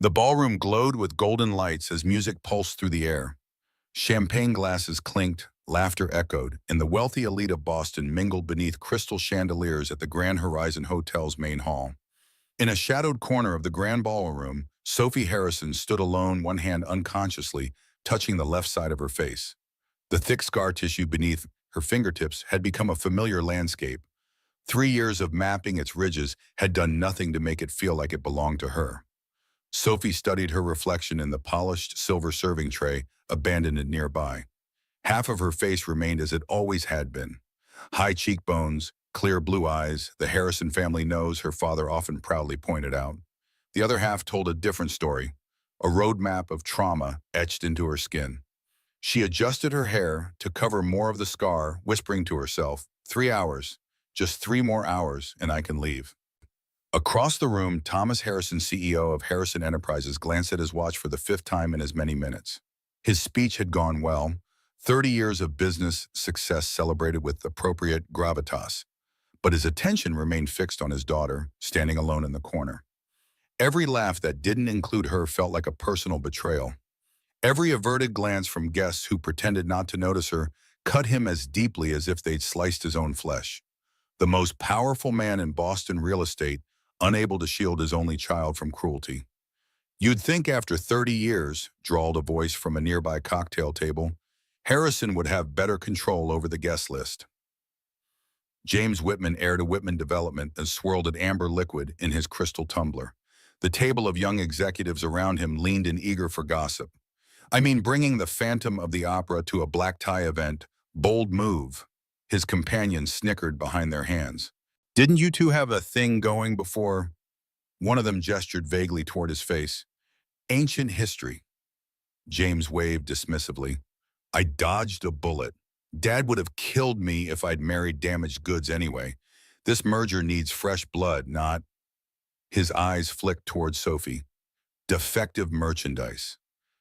The ballroom glowed with golden lights as music pulsed through the air. Champagne glasses clinked, laughter echoed, and the wealthy elite of Boston mingled beneath crystal chandeliers at the Grand Horizon Hotel's main hall. In a shadowed corner of the grand ballroom, Sophie Harrison stood alone, one hand unconsciously touching the left side of her face. The thick scar tissue beneath her fingertips had become a familiar landscape. 3 years of mapping its ridges had done nothing to make it feel like it belonged to her. Sophie studied her reflection in the polished silver serving tray abandoned nearby. Half of her face remained as it always had been. High cheekbones, clear blue eyes, the Harrison family nose her father often proudly pointed out. The other half told a different story, a roadmap of trauma etched into her skin. She adjusted her hair to cover more of the scar, whispering to herself, 3 hours, just 3 more hours, and I can leave. Across the room, Thomas Harrison, CEO of Harrison Enterprises, glanced at his watch for the 5th time in as many minutes. His speech had gone well, 30 years of business success celebrated with appropriate gravitas, but his attention remained fixed on his daughter, standing alone in the corner. Every laugh that didn't include her felt like a personal betrayal. Every averted glance from guests who pretended not to notice her cut him as deeply as if they'd sliced his own flesh. The most powerful man in Boston real estate, unable to shield his only child from cruelty. You'd think after 30 years, drawled a voice from a nearby cocktail table, Harrison would have better control over the guest list. James Whitman aired a Whitman development and swirled an amber liquid in his crystal tumbler. The table of young executives around him leaned in eager for gossip. I mean, bringing the Phantom of the Opera to a black tie event, bold move. His companions snickered behind their hands. Didn't you two have a thing going before? One of them gestured vaguely toward his face. Ancient history. James waved dismissively. I dodged a bullet. Dad would have killed me if I'd married damaged goods anyway. This merger needs fresh blood, not... His eyes flicked toward Sophie. Defective merchandise.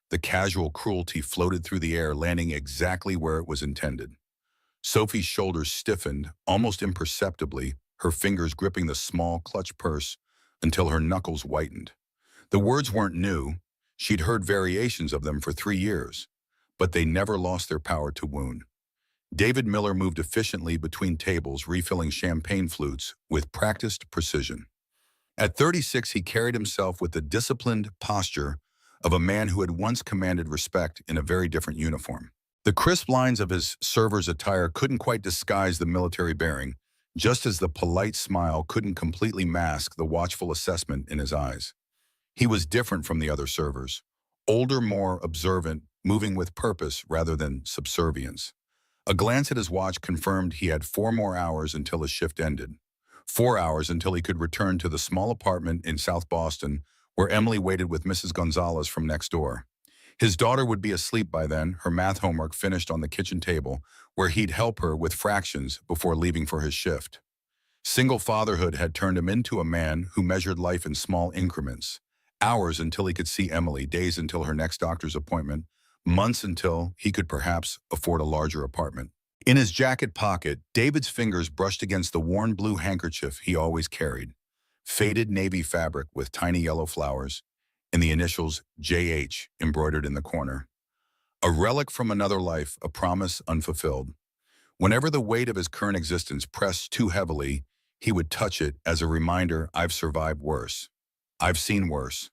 The casual cruelty floated through the air, landing exactly where it was intended. Sophie's shoulders stiffened, almost imperceptibly, her fingers gripping the small clutch purse until her knuckles whitened. The words weren't new. She'd heard variations of them for 3 years, but they never lost their power to wound. David Miller moved efficiently between tables, refilling champagne flutes with practiced precision. At 36, he carried himself with the disciplined posture of a man who had once commanded respect in a very different uniform. The crisp lines of his server's attire couldn't quite disguise the military bearing, just as the polite smile couldn't completely mask the watchful assessment in his eyes. He was different from the other servers, older, more observant, moving with purpose rather than subservience. A glance at his watch confirmed he had 4 more hours until his shift ended. 4 hours until he could return to the small apartment in South Boston where Emily waited with Mrs. Gonzalez from next door. His daughter would be asleep by then, her math homework finished on the kitchen table, where he'd help her with fractions before leaving for his shift. Single fatherhood had turned him into a man who measured life in small increments. Hours until he could see Emily, days until her next doctor's appointment, months until he could perhaps afford a larger apartment. In his jacket pocket, David's fingers brushed against the worn blue handkerchief he always carried. Faded navy fabric with tiny yellow flowers, and the initials JH embroidered in the corner. A relic from another life, a promise unfulfilled. Whenever the weight of his current existence pressed too heavily, he would touch it as a reminder, I've survived worse. I've seen worse.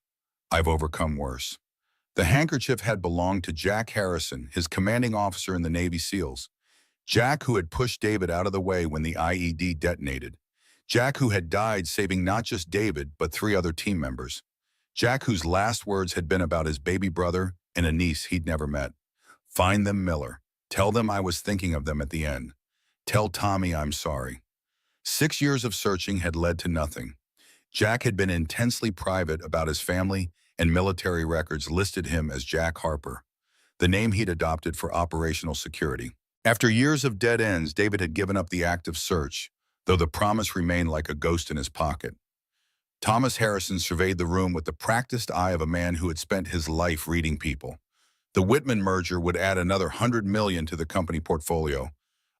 I've overcome worse. The handkerchief had belonged to Jack Harrison, his commanding officer in the Navy SEALs. Jack, who had pushed David out of the way when the IED detonated. Jack, who had died saving not just David, but 3 other team members. Jack, whose last words had been about his baby brother and a niece he'd never met. Find them, Miller. Tell them I was thinking of them at the end. Tell Tommy I'm sorry. 6 years of searching had led to nothing. Jack had been intensely private about his family, and military records listed him as Jack Harper, the name he'd adopted for operational security. After years of dead ends, David had given up the active search, though the promise remained like a ghost in his pocket. Thomas Harrison surveyed the room with the practiced eye of a man who had spent his life reading people. The Whitman merger would add another $100 million to the company portfolio,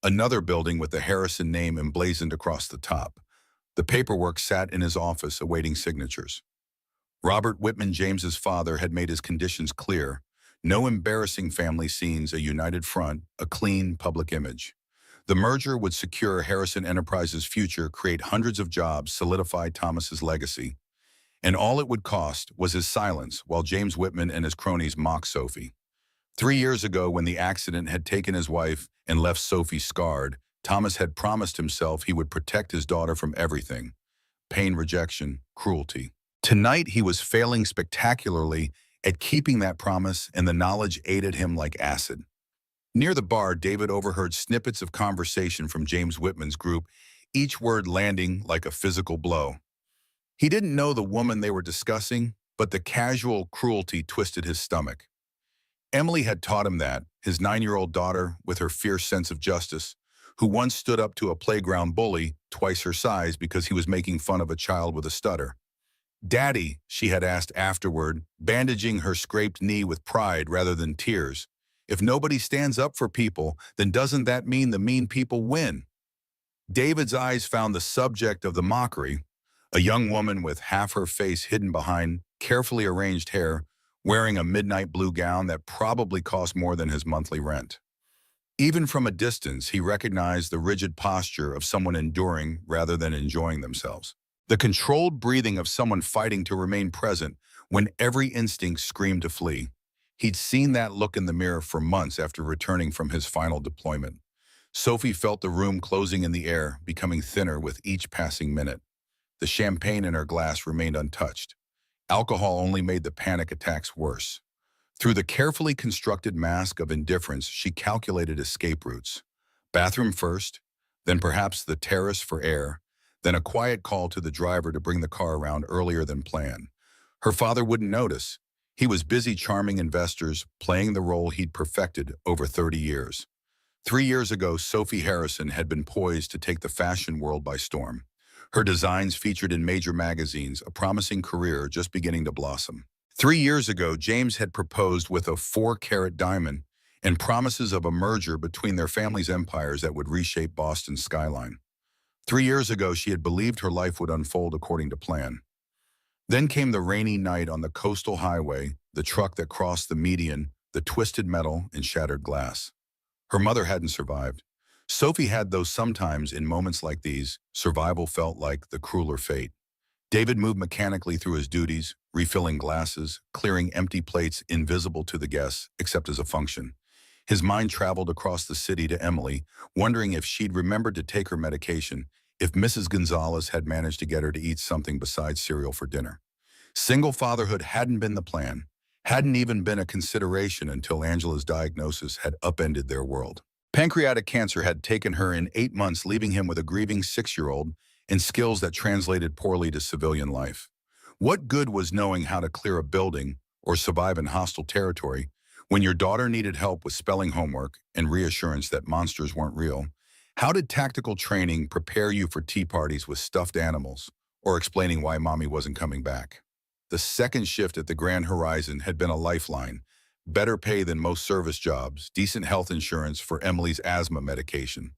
another building with the Harrison name emblazoned across the top. The paperwork sat in his office awaiting signatures. Robert Whitman James's father had made his conditions clear. No embarrassing family scenes, a united front, a clean public image. The merger would secure Harrison Enterprises' future, create hundreds of jobs, solidify Thomas's legacy. And all it would cost was his silence while James Whitman and his cronies mocked Sophie. 3 years ago, when the accident had taken his wife and left Sophie scarred, Thomas had promised himself he would protect his daughter from everything: pain, rejection, cruelty. Tonight, he was failing spectacularly at keeping that promise, and the knowledge aided him like acid. Near the bar, David overheard snippets of conversation from James Whitman's group, each word landing like a physical blow. He didn't know the woman they were discussing, but the casual cruelty twisted his stomach. Emily had taught him that, his 9-year-old daughter, with her fierce sense of justice, who once stood up to a playground bully twice her size because he was making fun of a child with a stutter. "Daddy," she had asked afterward, bandaging her scraped knee with pride rather than tears, "if nobody stands up for people, then doesn't that mean the mean people win?" David's eyes found the subject of the mockery, a young woman with half her face hidden behind carefully arranged hair, wearing a midnight blue gown that probably cost more than his monthly rent. Even from a distance, he recognized the rigid posture of someone enduring rather than enjoying themselves. The controlled breathing of someone fighting to remain present when every instinct screamed to flee. He'd seen that look in the mirror for months after returning from his final deployment. Sophie felt the room closing in the air, becoming thinner with each passing minute. The champagne in her glass remained untouched. Alcohol only made the panic attacks worse. Through the carefully constructed mask of indifference, she calculated escape routes. Bathroom first, then perhaps the terrace for air, then a quiet call to the driver to bring the car around earlier than planned. Her father wouldn't notice. He was busy charming investors, playing the role he'd perfected over 30 years. 3 years ago, Sophie Harrison had been poised to take the fashion world by storm. Her designs featured in major magazines, a promising career just beginning to blossom. 3 years ago, James had proposed with a 4-carat diamond and promises of a merger between their family's empires that would reshape Boston's skyline. 3 years ago, she had believed her life would unfold according to plan. Then came the rainy night on the coastal highway, the truck that crossed the median, the twisted metal and shattered glass. Her mother hadn't survived. Sophie had, though sometimes in moments like these, survival felt like the crueler fate. David moved mechanically through his duties, refilling glasses, clearing empty plates invisible to the guests, except as a function. His mind traveled across the city to Emily, wondering if she'd remembered to take her medication, if Mrs. Gonzalez had managed to get her to eat something besides cereal for dinner. Single fatherhood hadn't been the plan, hadn't even been a consideration until Angela's diagnosis had upended their world. Pancreatic cancer had taken her in 8 months, leaving him with a grieving 6-year-old and skills that translated poorly to civilian life. What good was knowing how to clear a building or survive in hostile territory when your daughter needed help with spelling homework and reassurance that monsters weren't real? How did tactical training prepare you for tea parties with stuffed animals or explaining why mommy wasn't coming back? The second shift at the Grand Horizon had been a lifeline. Better pay than most service jobs, decent health insurance for Emily's asthma medication.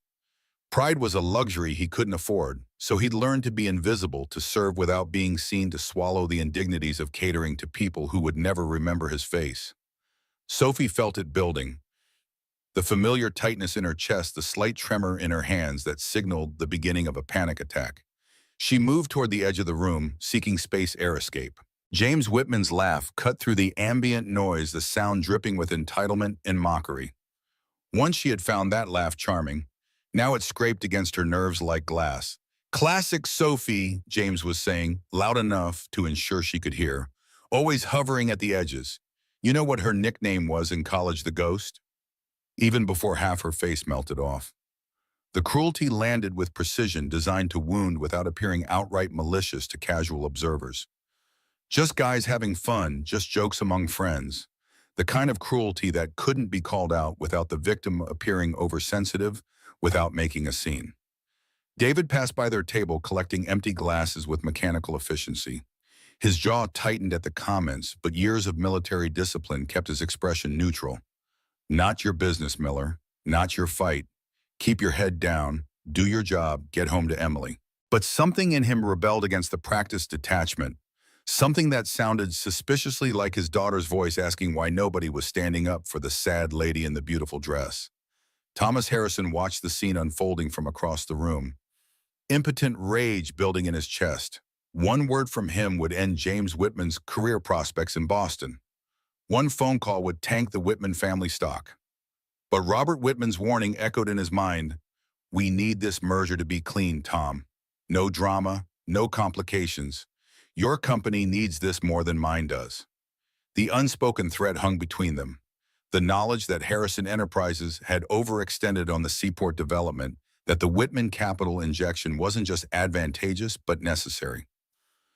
Pride was a luxury he couldn't afford, so he'd learned to be invisible, to serve without being seen, to swallow the indignities of catering to people who would never remember his face. Sophie felt it building. The familiar tightness in her chest, the slight tremor in her hands that signaled the beginning of a panic attack. She moved toward the edge of the room, seeking space, air escape. James Whitman's laugh cut through the ambient noise, the sound dripping with entitlement and mockery. Once she had found that laugh charming, now it scraped against her nerves like glass. "Classic Sophie," James was saying, loud enough to ensure she could hear, "always hovering at the edges. You know what her nickname was in college, the Ghost?" Even before half her face melted off. The cruelty landed with precision, designed to wound without appearing outright malicious to casual observers. Just guys having fun, just jokes among friends. The kind of cruelty that couldn't be called out without the victim appearing oversensitive, without making a scene. David passed by their table, collecting empty glasses with mechanical efficiency. His jaw tightened at the comments, but years of military discipline kept his expression neutral. "Not your business, Miller. Not your fight. Keep your head down, do your job, get home to Emily." But something in him rebelled against the practiced detachment. something that sounded suspiciously like his daughter's voice asking why nobody was standing up for the sad lady in the beautiful dress. Thomas Harrison watched the scene unfolding from across the room, impotent rage building in his chest. One word from him would end James Whitman's career prospects in Boston. One phone call would tank the Whitman family stock. But Robert Whitman's warning echoed in his mind. We need this merger to be clean, Tom. No drama, no complications. Your company needs this more than mine does. The unspoken threat hung between them. The knowledge that Harrison Enterprises had overextended on the seaport development, that the Whitman capital injection wasn't just advantageous but necessary.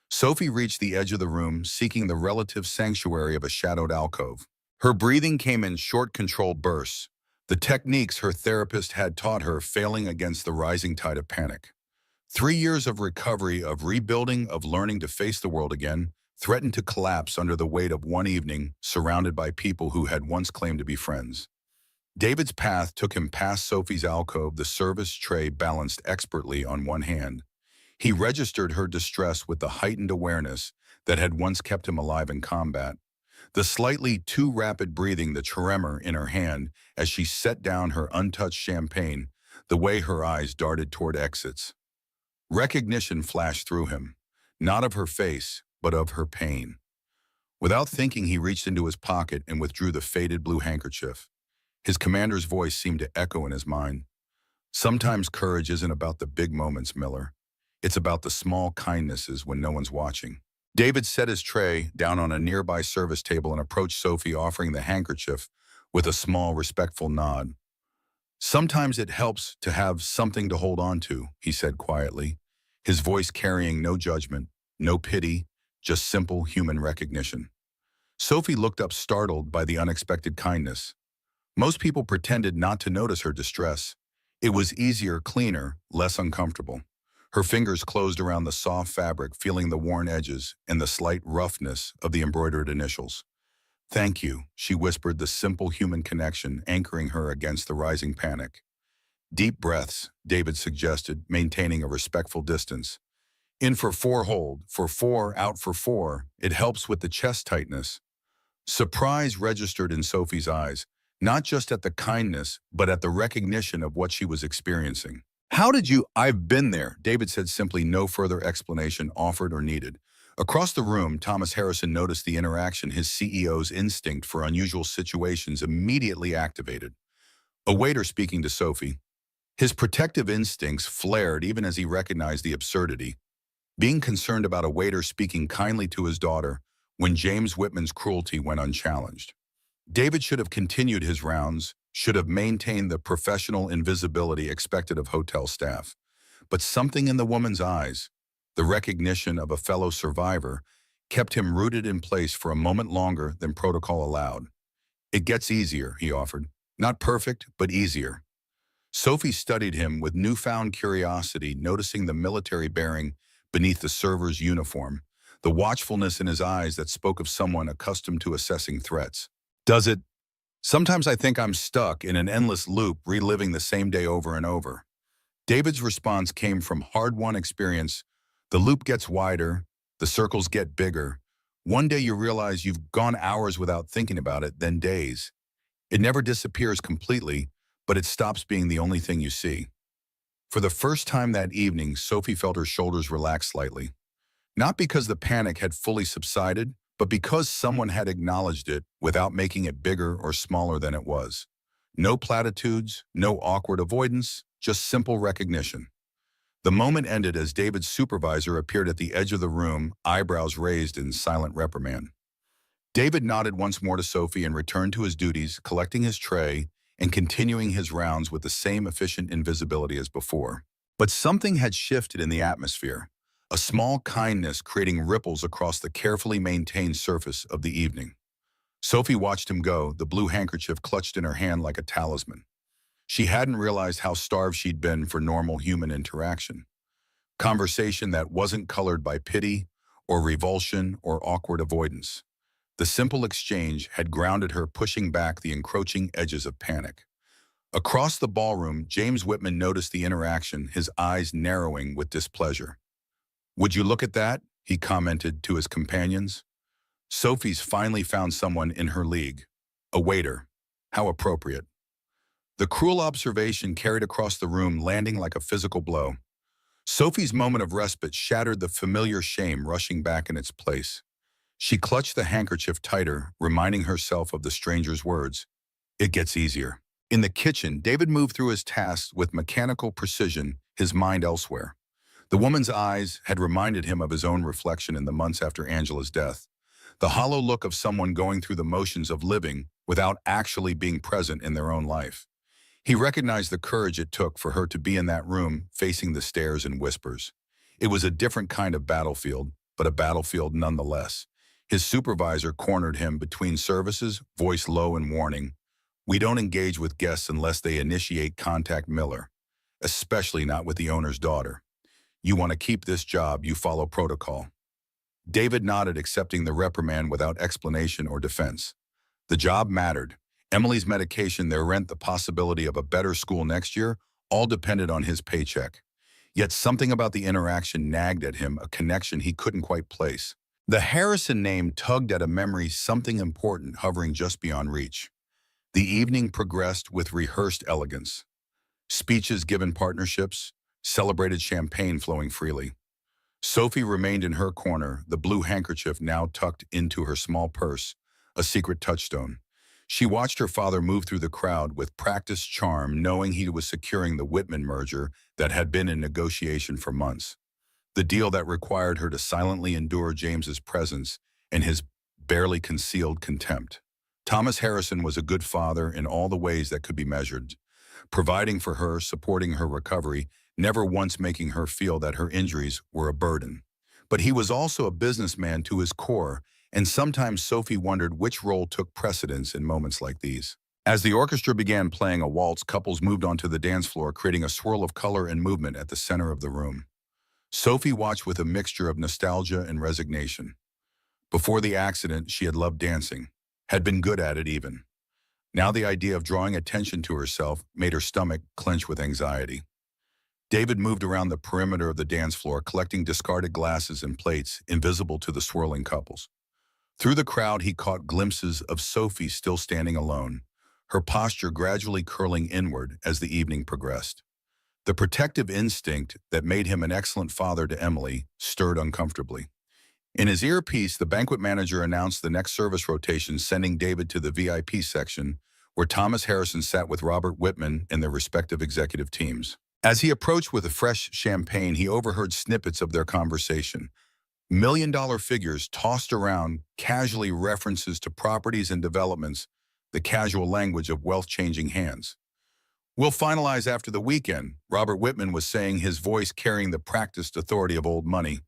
Sophie reached the edge of the room, seeking the relative sanctuary of a shadowed alcove. Her breathing came in short, controlled bursts, the techniques her therapist had taught her failing against the rising tide of panic. 3 years of recovery, of rebuilding, of learning to face the world again, threatened to collapse under the weight of one evening, surrounded by people who had once claimed to be friends. David's path took him past Sophie's alcove, the service tray balanced expertly on one hand. He registered her distress with the heightened awareness that had once kept him alive in combat. The slightly too rapid breathing, the tremor in her hand as she set down her untouched champagne, the way her eyes darted toward exits. Recognition flashed through him, not of her face, but of her pain. Without thinking, he reached into his pocket and withdrew the faded blue handkerchief. His commander's voice seemed to echo in his mind. Sometimes courage isn't about the big moments, Miller. It's about the small kindnesses when no one's watching. David set his tray down on a nearby service table and approached Sophie, offering the handkerchief with a small, respectful nod. Sometimes it helps to have something to hold on to, he said quietly, his voice carrying no judgment, no pity, just simple human recognition. Sophie looked up, startled by the unexpected kindness. Most people pretended not to notice her distress. It was easier, cleaner, less uncomfortable. Her fingers closed around the soft fabric, feeling the worn edges and the slight roughness of the embroidered initials. Thank you, she whispered, the simple human connection anchoring her against the rising panic. Deep breaths, David suggested, maintaining a respectful distance. In for 4, hold, for 4, out for 4. It helps with the chest tightness. Surprise registered in Sophie's eyes, not just at the kindness, but at the recognition of what she was experiencing. How did you? I've been there, David said simply, no further explanation offered or needed. Across the room, Thomas Harrison noticed the interaction, his CEO's instinct for unusual situations immediately activated. A waiter speaking to Sophie. His protective instincts flared even as he recognized the absurdity. Being concerned about a waiter speaking kindly to his daughter when James Whitman's cruelty went unchallenged. David should have continued his rounds, should have maintained the professional invisibility expected of hotel staff. But something in the woman's eyes, the recognition of a fellow survivor, kept him rooted in place for a moment longer than protocol allowed. It gets easier, he offered. Not perfect, but easier. Sophie studied him with newfound curiosity, noticing the military bearing beneath the server's uniform, the watchfulness in his eyes that spoke of someone accustomed to assessing threats. Does it? Sometimes I think I'm stuck in an endless loop, reliving the same day over and over. David's response came from hard-won experience. The loop gets wider, the circles get bigger. One day you realize you've gone hours without thinking about it, then days. It never disappears completely, but it stops being the only thing you see. For the first time that evening, Sophie felt her shoulders relax slightly. Not because the panic had fully subsided, but because someone had acknowledged it without making it bigger or smaller than it was. No platitudes, no awkward avoidance, just simple recognition. The moment ended as David's supervisor appeared at the edge of the room, eyebrows raised in silent reprimand. David nodded once more to Sophie and returned to his duties, collecting his tray and continuing his rounds with the same efficient invisibility as before. But something had shifted in the atmosphere, a small kindness creating ripples across the carefully maintained surface of the evening. Sophie watched him go, the blue handkerchief clutched in her hand like a talisman. She hadn't realized how starved she'd been for normal human interaction. Conversation that wasn't colored by pity or revulsion or awkward avoidance. The simple exchange had grounded her, pushing back the encroaching edges of panic. Across the ballroom, James Whitman noticed the interaction, his eyes narrowing with displeasure. Would you look at that? he commented to his companions. Sophie's finally found someone in her league. A waiter. How appropriate. The cruel observation carried across the room, landing like a physical blow. Sophie's moment of respite shattered the familiar shame rushing back in its place. She clutched the handkerchief tighter, reminding herself of the stranger's words. It gets easier. In the kitchen, David moved through his tasks with mechanical precision, his mind elsewhere. The woman's eyes had reminded him of his own reflection in the months after Angela's death. The hollow look of someone going through the motions of living without actually being present in their own life. He recognized the courage it took for her to be in that room, facing the stares and whispers. It was a different kind of battlefield, but a battlefield nonetheless. His supervisor cornered him between services, voice low and warning. We don't engage with guests unless they initiate contact Miller, especially not with the owner's daughter. You want to keep this job, you follow protocol. David nodded, accepting the reprimand without explanation or defense. The job mattered. Emily's medication, their rent, the possibility of a better school next year, all depended on his paycheck. Yet something about the interaction nagged at him, a connection he couldn't quite place. The Harrison name tugged at a memory, something important hovering just beyond reach. The evening progressed with rehearsed elegance. Speeches given, partnerships, celebrated, champagne flowing freely. Sophie remained in her corner, the blue handkerchief now tucked into her small purse, a secret touchstone. She watched her father move through the crowd with practiced charm, knowing he was securing the Whitman merger that had been in negotiation for months. The deal that required her to silently endure James's presence and his barely concealed contempt. Thomas Harrison was a good father in all the ways that could be measured, providing for her, supporting her recovery, never once making her feel that her injuries were a burden. But he was also a businessman to his core, and sometimes Sophie wondered which role took precedence in moments like these. As the orchestra began playing a waltz, couples moved onto the dance floor, creating a swirl of color and movement at the center of the room. Sophie watched with a mixture of nostalgia and resignation. Before the accident, she had loved dancing, had been good at it even. Now the idea of drawing attention to herself made her stomach clench with anxiety. David moved around the perimeter of the dance floor, collecting discarded glasses and plates invisible to the swirling couples. Through the crowd, he caught glimpses of Sophie still standing alone, her posture gradually curling inward as the evening progressed. The protective instinct that made him an excellent father to Emily stirred uncomfortably. In his earpiece, the banquet manager announced the next service rotation, sending David to the VIP section, where Thomas Harrison sat with Robert Whitman and their respective executive teams. As he approached with a fresh champagne, he overheard snippets of their conversation. Million-dollar figures tossed around, casually references to properties and developments, the casual language of wealth-changing hands. We'll finalize after the weekend, Robert Whitman was saying, his voice carrying the practiced authority of old money,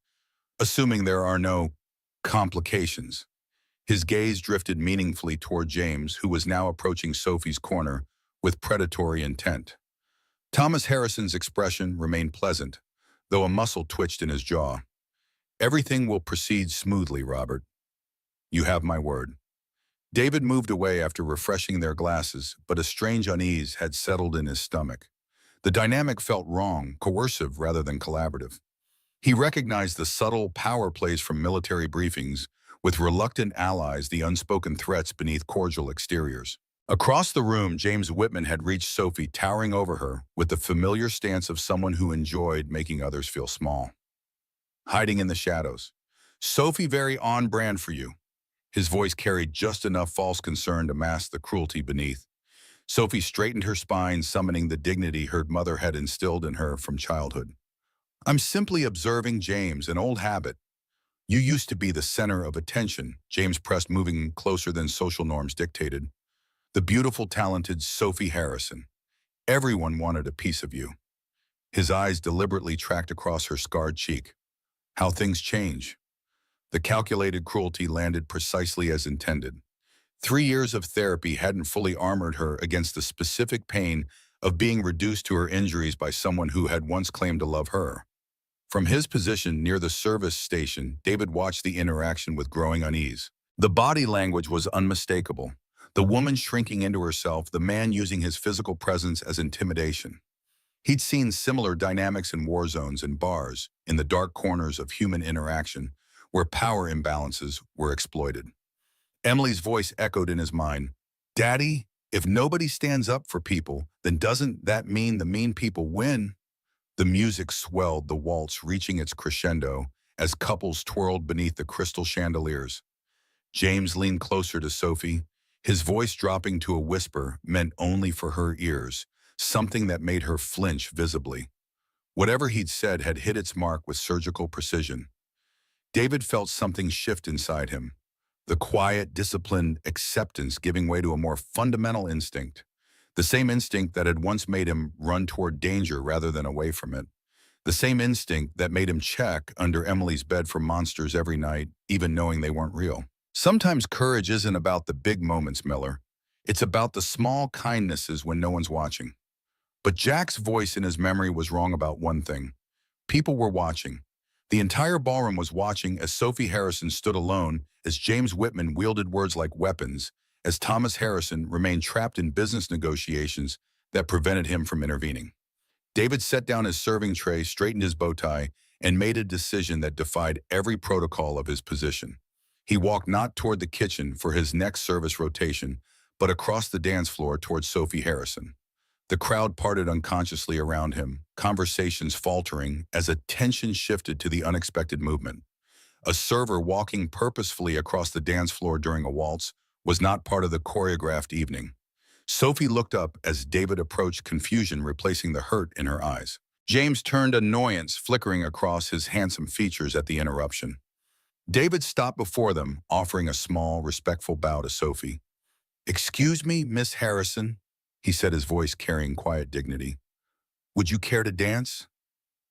assuming there are no complications. His gaze drifted meaningfully toward James, who was now approaching Sophie's corner with predatory intent. Thomas Harrison's expression remained pleasant, though a muscle twitched in his jaw. Everything will proceed smoothly, Robert. You have my word. David moved away after refreshing their glasses, but a strange unease had settled in his stomach. The dynamic felt wrong, coercive rather than collaborative. He recognized the subtle power plays from military briefings, with reluctant allies, the unspoken threats beneath cordial exteriors. Across the room, James Whitman had reached Sophie, towering over her, with the familiar stance of someone who enjoyed making others feel small. Hiding in the shadows. Sophie, very on brand for you. His voice carried just enough false concern to mask the cruelty beneath. Sophie straightened her spine, summoning the dignity her mother had instilled in her from childhood. I'm simply observing, James, an old habit. You used to be the center of attention, James pressed, moving closer than social norms dictated. The beautiful, talented Sophie Harrison. Everyone wanted a piece of you. His eyes deliberately tracked across her scarred cheek. How things change. The calculated cruelty landed precisely as intended. 3 years of therapy hadn't fully armored her against the specific pain of being reduced to her injuries by someone who had once claimed to love her. From his position near the service station, David watched the interaction with growing unease. The body language was unmistakable. The woman shrinking into herself, the man using his physical presence as intimidation. He'd seen similar dynamics in war zones and bars, in the dark corners of human interaction, where power imbalances were exploited. Emily's voice echoed in his mind. Daddy, if nobody stands up for people, then doesn't that mean the mean people win? The music swelled, the waltz reaching its crescendo as couples twirled beneath the crystal chandeliers. James leaned closer to Sophie, his voice dropping to a whisper meant only for her ears, something that made her flinch visibly. Whatever he'd said had hit its mark with surgical precision. David felt something shift inside him, the quiet, disciplined acceptance giving way to a more fundamental instinct, the same instinct that had once made him run toward danger rather than away from it, the same instinct that made him check under Emily's bed for monsters every night, even knowing they weren't real. Sometimes courage isn't about the big moments, Miller. It's about the small kindnesses when no one's watching. But Jack's voice in his memory was wrong about one thing. People were watching. The entire ballroom was watching as Sophie Harrison stood alone, as James Whitman wielded words like weapons, as Thomas Harrison remained trapped in business negotiations that prevented him from intervening. David set down his serving tray, straightened his bow tie, and made a decision that defied every protocol of his position. He walked not toward the kitchen for his next service rotation, but across the dance floor towards Sophie Harrison. The crowd parted unconsciously around him, conversations faltering as attention shifted to the unexpected movement. A server walking purposefully across the dance floor during a waltz was not part of the choreographed evening. Sophie looked up as David approached, confusion replacing the hurt in her eyes. James turned, annoyance flickering across his handsome features at the interruption. David stopped before them, offering a small, respectful bow to Sophie. "Excuse me, Miss Harrison," he said, his voice carrying quiet dignity. "Would you care to dance?"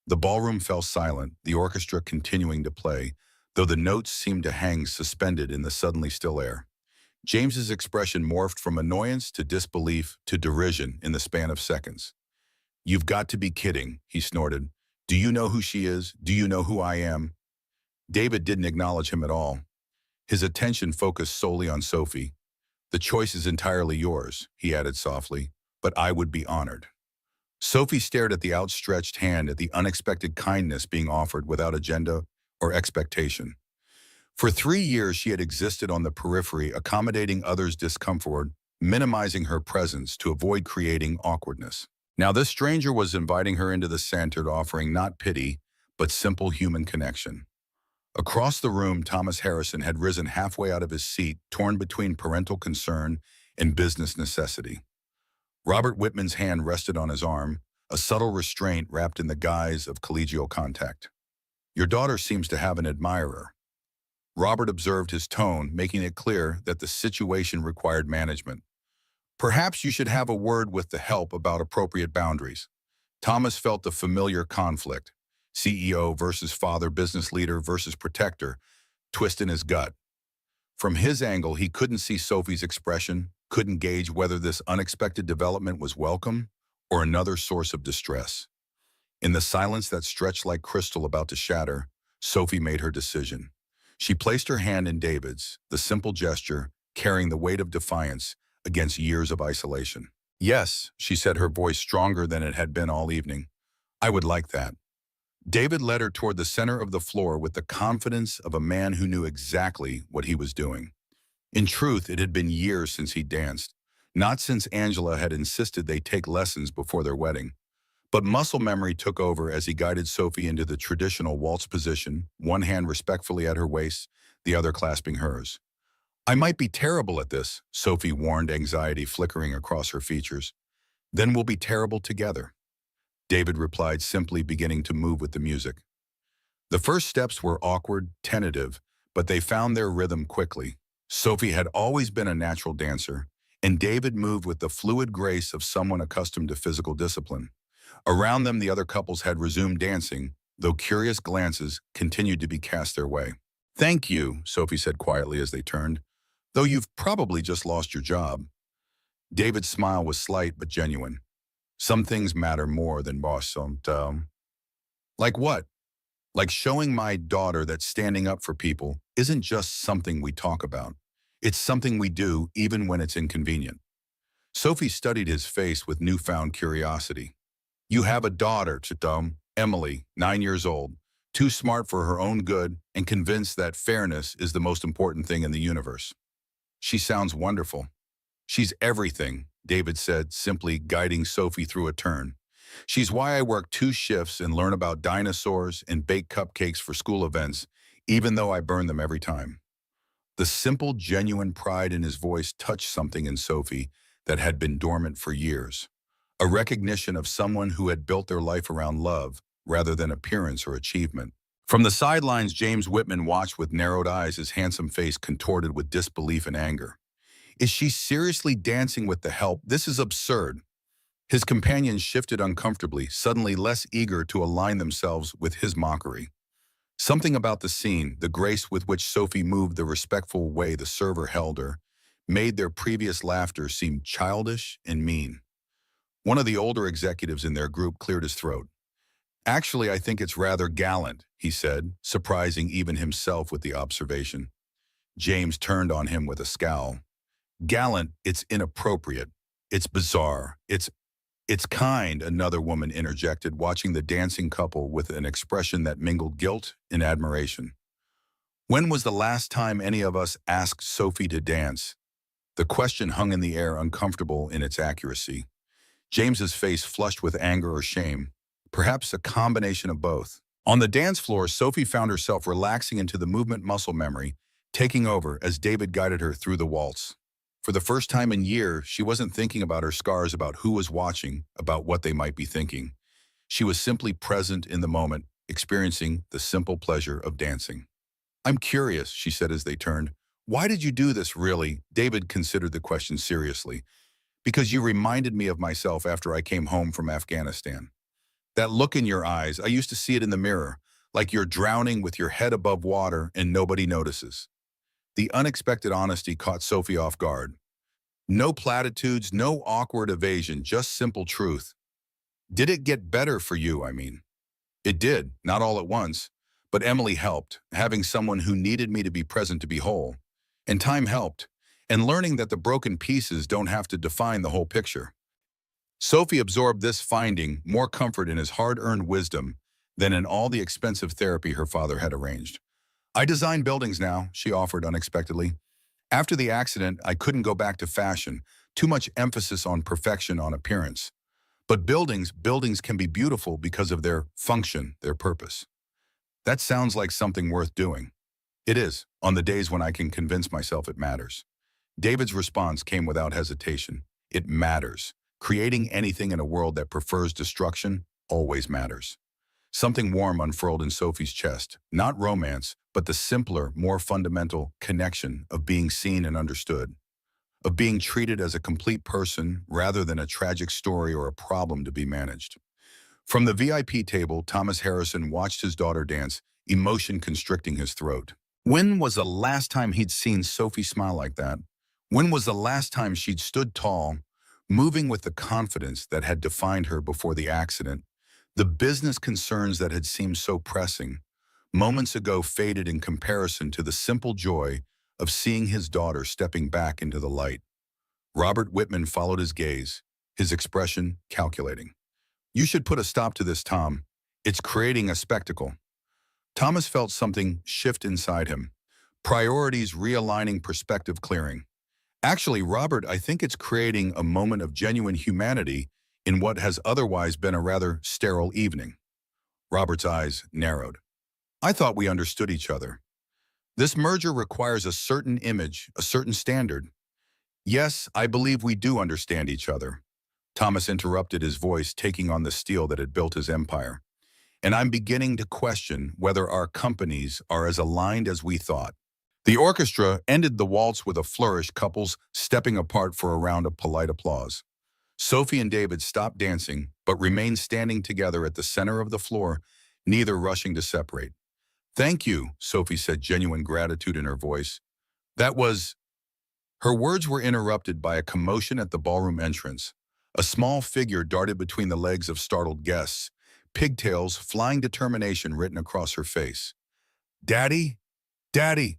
The ballroom fell silent, the orchestra continuing to play, though the notes seemed to hang suspended in the suddenly still air. James's expression morphed from annoyance to disbelief to derision in the span of seconds. "You've got to be kidding," he snorted. "Do you know who she is? Do you know who I am?" David didn't acknowledge him at all. His attention focused solely on Sophie. "The choice is entirely yours," he added softly, "but I would be honored." Sophie stared at the outstretched hand, at the unexpected kindness being offered without agenda or expectation. For 3 years, she had existed on the periphery, accommodating others' discomfort, minimizing her presence to avoid creating awkwardness. Now this stranger was inviting her into the center, offering not pity, but simple human connection. Across the room, Thomas Harrison had risen halfway out of his seat, torn between parental concern and business necessity. Robert Whitman's hand rested on his arm, a subtle restraint wrapped in the guise of collegial contact. "Your daughter seems to have an admirer." Robert observed his tone, making it clear that the situation required management. "Perhaps you should have a word with the help about appropriate boundaries." Thomas felt the familiar conflict, CEO versus father, business leader versus protector, twist in his gut. From his angle, he couldn't see Sophie's expression, couldn't gauge whether this unexpected development was welcome or another source of distress. In the silence that stretched like crystal about to shatter, Sophie made her decision. She placed her hand in David's, the simple gesture carrying the weight of defiance against years of isolation. "Yes," she said, her voice stronger than it had been all evening. "I would like that." David led her toward the center of the floor with the confidence of a man who knew exactly what he was doing. In truth, it had been years since he danced, not since Angela had insisted they take lessons before their wedding. But muscle memory took over as he guided Sophie into the traditional waltz position, one hand respectfully at her waist, the other clasping hers. "I might be terrible at this," Sophie warned, anxiety flickering across her features. "Then we'll be terrible together," David replied, simply beginning to move with the music. The first steps were awkward, tentative, but they found their rhythm quickly. Sophie had always been a natural dancer, and David moved with the fluid grace of someone accustomed to physical discipline. Around them, the other couples had resumed dancing, though curious glances continued to be cast their way. "Thank you," Sophie said quietly as they turned, "though you've probably just lost your job." David's smile was slight but genuine. "Some things matter more than boss don't." Like what? Like showing my daughter that standing up for people isn't just something we talk about. It's something we do even when it's inconvenient. Sophie studied his face with newfound curiosity. "You have a daughter, Chitom, Emily, 9 years old. too smart for her own good and convinced that fairness is the most important thing in the universe. She sounds wonderful. She's everything, David said, simply guiding Sophie through a turn. She's why I work 2 shifts and learn about dinosaurs and bake cupcakes for school events, even though I burn them every time. The simple, genuine pride in his voice touched something in Sophie that had been dormant for years. A recognition of someone who had built their life around love rather than appearance or achievement. From the sidelines, James Whitman watched with narrowed eyes, his handsome face contorted with disbelief and anger. Is she seriously dancing with the help? This is absurd. His companions shifted uncomfortably, suddenly less eager to align themselves with his mockery. Something about the scene, the grace with which Sophie moved, the respectful way the server held her, made their previous laughter seem childish and mean. One of the older executives in their group cleared his throat. Actually, I think it's rather gallant, he said, surprising even himself with the observation. James turned on him with a scowl. Gallant, it's inappropriate. It's bizarre. It's kind, another woman interjected, watching the dancing couple with an expression that mingled guilt and admiration. When was the last time any of us asked Sophie to dance? The question hung in the air, uncomfortable in its accuracy. James's face flushed with anger or shame, perhaps a combination of both. On the dance floor, Sophie found herself relaxing into the movement muscle memory, taking over as David guided her through the waltz. For the first time in years, she wasn't thinking about her scars, about who was watching, about what they might be thinking. She was simply present in the moment, experiencing the simple pleasure of dancing. I'm curious, she said as they turned. Why did you do this, really? David considered the question seriously. Because you reminded me of myself after I came home from Afghanistan. That look in your eyes, I used to see it in the mirror, like you're drowning with your head above water and nobody notices. The unexpected honesty caught Sophie off guard. No platitudes, no awkward evasion, just simple truth. Did it get better for you, I mean? It did, not all at once. But Emily helped, having someone who needed me to be present to be whole. And time helped, and learning that the broken pieces don't have to define the whole picture. Sophie absorbed this finding, more comfort in his hard-earned wisdom than in all the expensive therapy her father had arranged. I design buildings now, she offered unexpectedly. After the accident, I couldn't go back to fashion, too much emphasis on perfection, on appearance. But buildings can be beautiful because of their function, their purpose. That sounds like something worth doing. It is, on the days when I can convince myself it matters. David's response came without hesitation. It matters. Creating anything in a world that prefers destruction always matters. Something warm unfurled in Sophie's chest, not romance, but the simpler, more fundamental connection of being seen and understood, of being treated as a complete person rather than a tragic story or a problem to be managed. From the VIP table, Thomas Harrison watched his daughter dance, emotion constricting his throat. When was the last time he'd seen Sophie smile like that? When was the last time she'd stood tall, moving with the confidence that had defined her before the accident? The business concerns that had seemed so pressing, moments ago faded in comparison to the simple joy of seeing his daughter stepping back into the light. Robert Whitman followed his gaze, his expression calculating. You should put a stop to this, Tom. It's creating a spectacle. Thomas felt something shift inside him. Priorities realigning, perspective clearing. Actually, Robert, I think it's creating a moment of genuine humanity in what has otherwise been a rather sterile evening. Robert's eyes narrowed. I thought we understood each other. This merger requires a certain image, a certain standard. Yes, I believe we do understand each other. Thomas interrupted, his voice taking on the steel that had built his empire. And I'm beginning to question whether our companies are as aligned as we thought. The orchestra ended the waltz with a flourish, couples stepping apart for a round of polite applause. Sophie and David stopped dancing, but remained standing together at the center of the floor, neither rushing to separate. Thank you, Sophie said, genuine gratitude in her voice. That was... Her words were interrupted by a commotion at the ballroom entrance. A small figure darted between the legs of startled guests, pigtails, flying determination written across her face. Daddy? Daddy!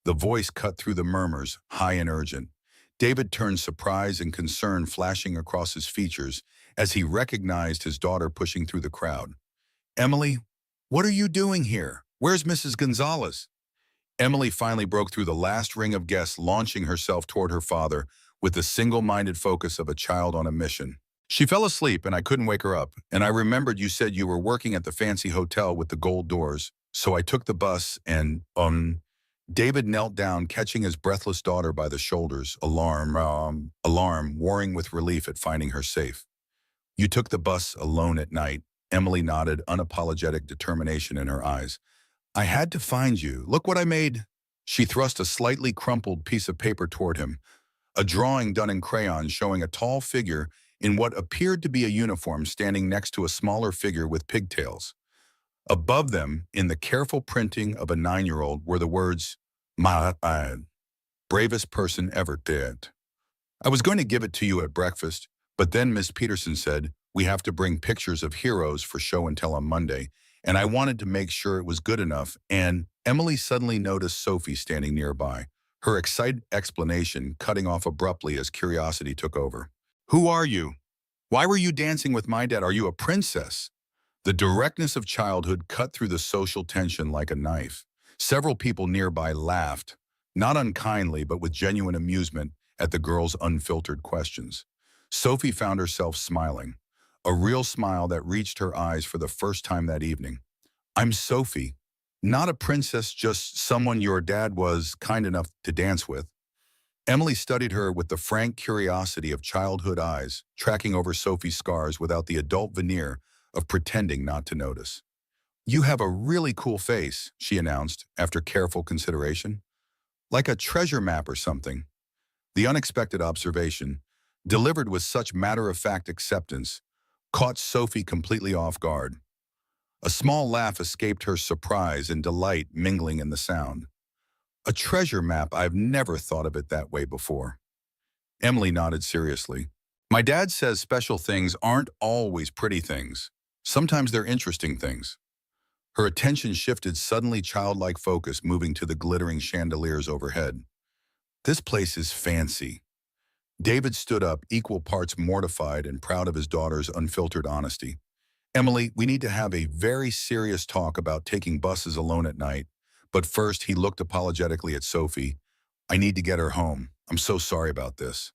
The voice cut through the murmurs, high and urgent. David turned, surprise and concern flashing across his features as he recognized his daughter pushing through the crowd. Emily, What are you doing here? Where's Mrs. Gonzalez? Emily finally broke through the last ring of guests, launching herself toward her father with the single-minded focus of a child on a mission. She fell asleep and I couldn't wake her up, and I remembered you said you were working at the fancy hotel with the gold doors, so I took the bus and, David knelt down, catching his breathless daughter by the shoulders, alarm, warring with relief at finding her safe. You took the bus alone at night. Emily nodded, unapologetic determination in her eyes. I had to find you. Look what I made. She thrust a slightly crumpled piece of paper toward him, a drawing done in crayon showing a tall figure in what appeared to be a uniform standing next to a smaller figure with pigtails. Above them, in the careful printing of a 9-year-old, were the words, "My bravest person ever did." I was going to give it to you at breakfast, but then Miss Peterson said, we have to bring pictures of heroes for show and tell on Monday, and I wanted to make sure it was good enough, and Emily suddenly noticed Sophie standing nearby, her excited explanation cutting off abruptly as curiosity took over. Who are you? Why were you dancing with my dad? Are you a princess? The directness of childhood cut through the social tension like a knife. Several people nearby laughed, not unkindly but with genuine amusement at the girl's unfiltered questions. Sophie found herself smiling, a real smile that reached her eyes for the first time that evening. I'm Sophie, not a princess, just someone your dad was kind enough to dance with. Emily studied her with the frank curiosity of childhood eyes, tracking over Sophie's scars without the adult veneer of pretending not to notice. You have a really cool face, she announced after careful consideration. Like a treasure map or something. The unexpected observation, delivered with such matter-of-fact acceptance, caught Sophie completely off guard. A small laugh escaped her, surprise and delight mingling in the sound. A treasure map? I've never thought of it that way before. Emily nodded seriously. My dad says special things aren't always pretty things. Sometimes they're interesting things. Her attention shifted, suddenly childlike focus moving to the glittering chandeliers overhead. This place is fancy. David stood up, equal parts mortified and proud of his daughter's unfiltered honesty. Emily, we need to have a very serious talk about taking buses alone at night. But first, he looked apologetically at Sophie. I need to get her home. I'm so sorry about this.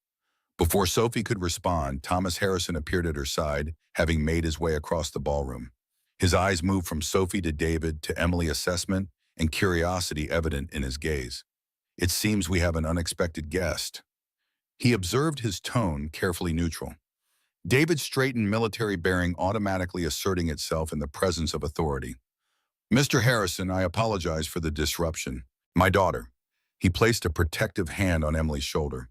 Before Sophie could respond, Thomas Harrison appeared at her side, having made his way across the ballroom. His eyes moved from Sophie to David to Emily, assessment and curiosity evident in his gaze. It seems we have an unexpected guest. He observed, his tone carefully neutral. David straightened, military bearing automatically asserting itself in the presence of authority. Mr. Harrison, I apologize for the disruption. My daughter. He placed a protective hand on Emily's shoulder.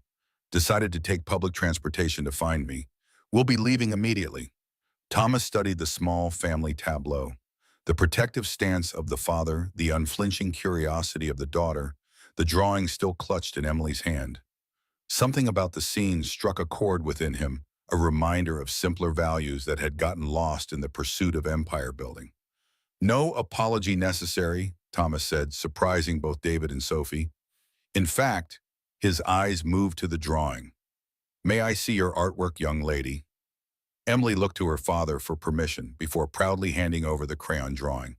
Decided to take public transportation to find me. We'll be leaving immediately. Thomas studied the small family tableau. The protective stance of the father, the unflinching curiosity of the daughter, the drawing still clutched in Emily's hand. Something about the scene struck a chord within him, a reminder of simpler values that had gotten lost in the pursuit of empire building. No apology necessary, Thomas said, surprising both David and Sophie. In fact, his eyes moved to the drawing. May I see your artwork, young lady? Emily looked to her father for permission before proudly handing over the crayon drawing.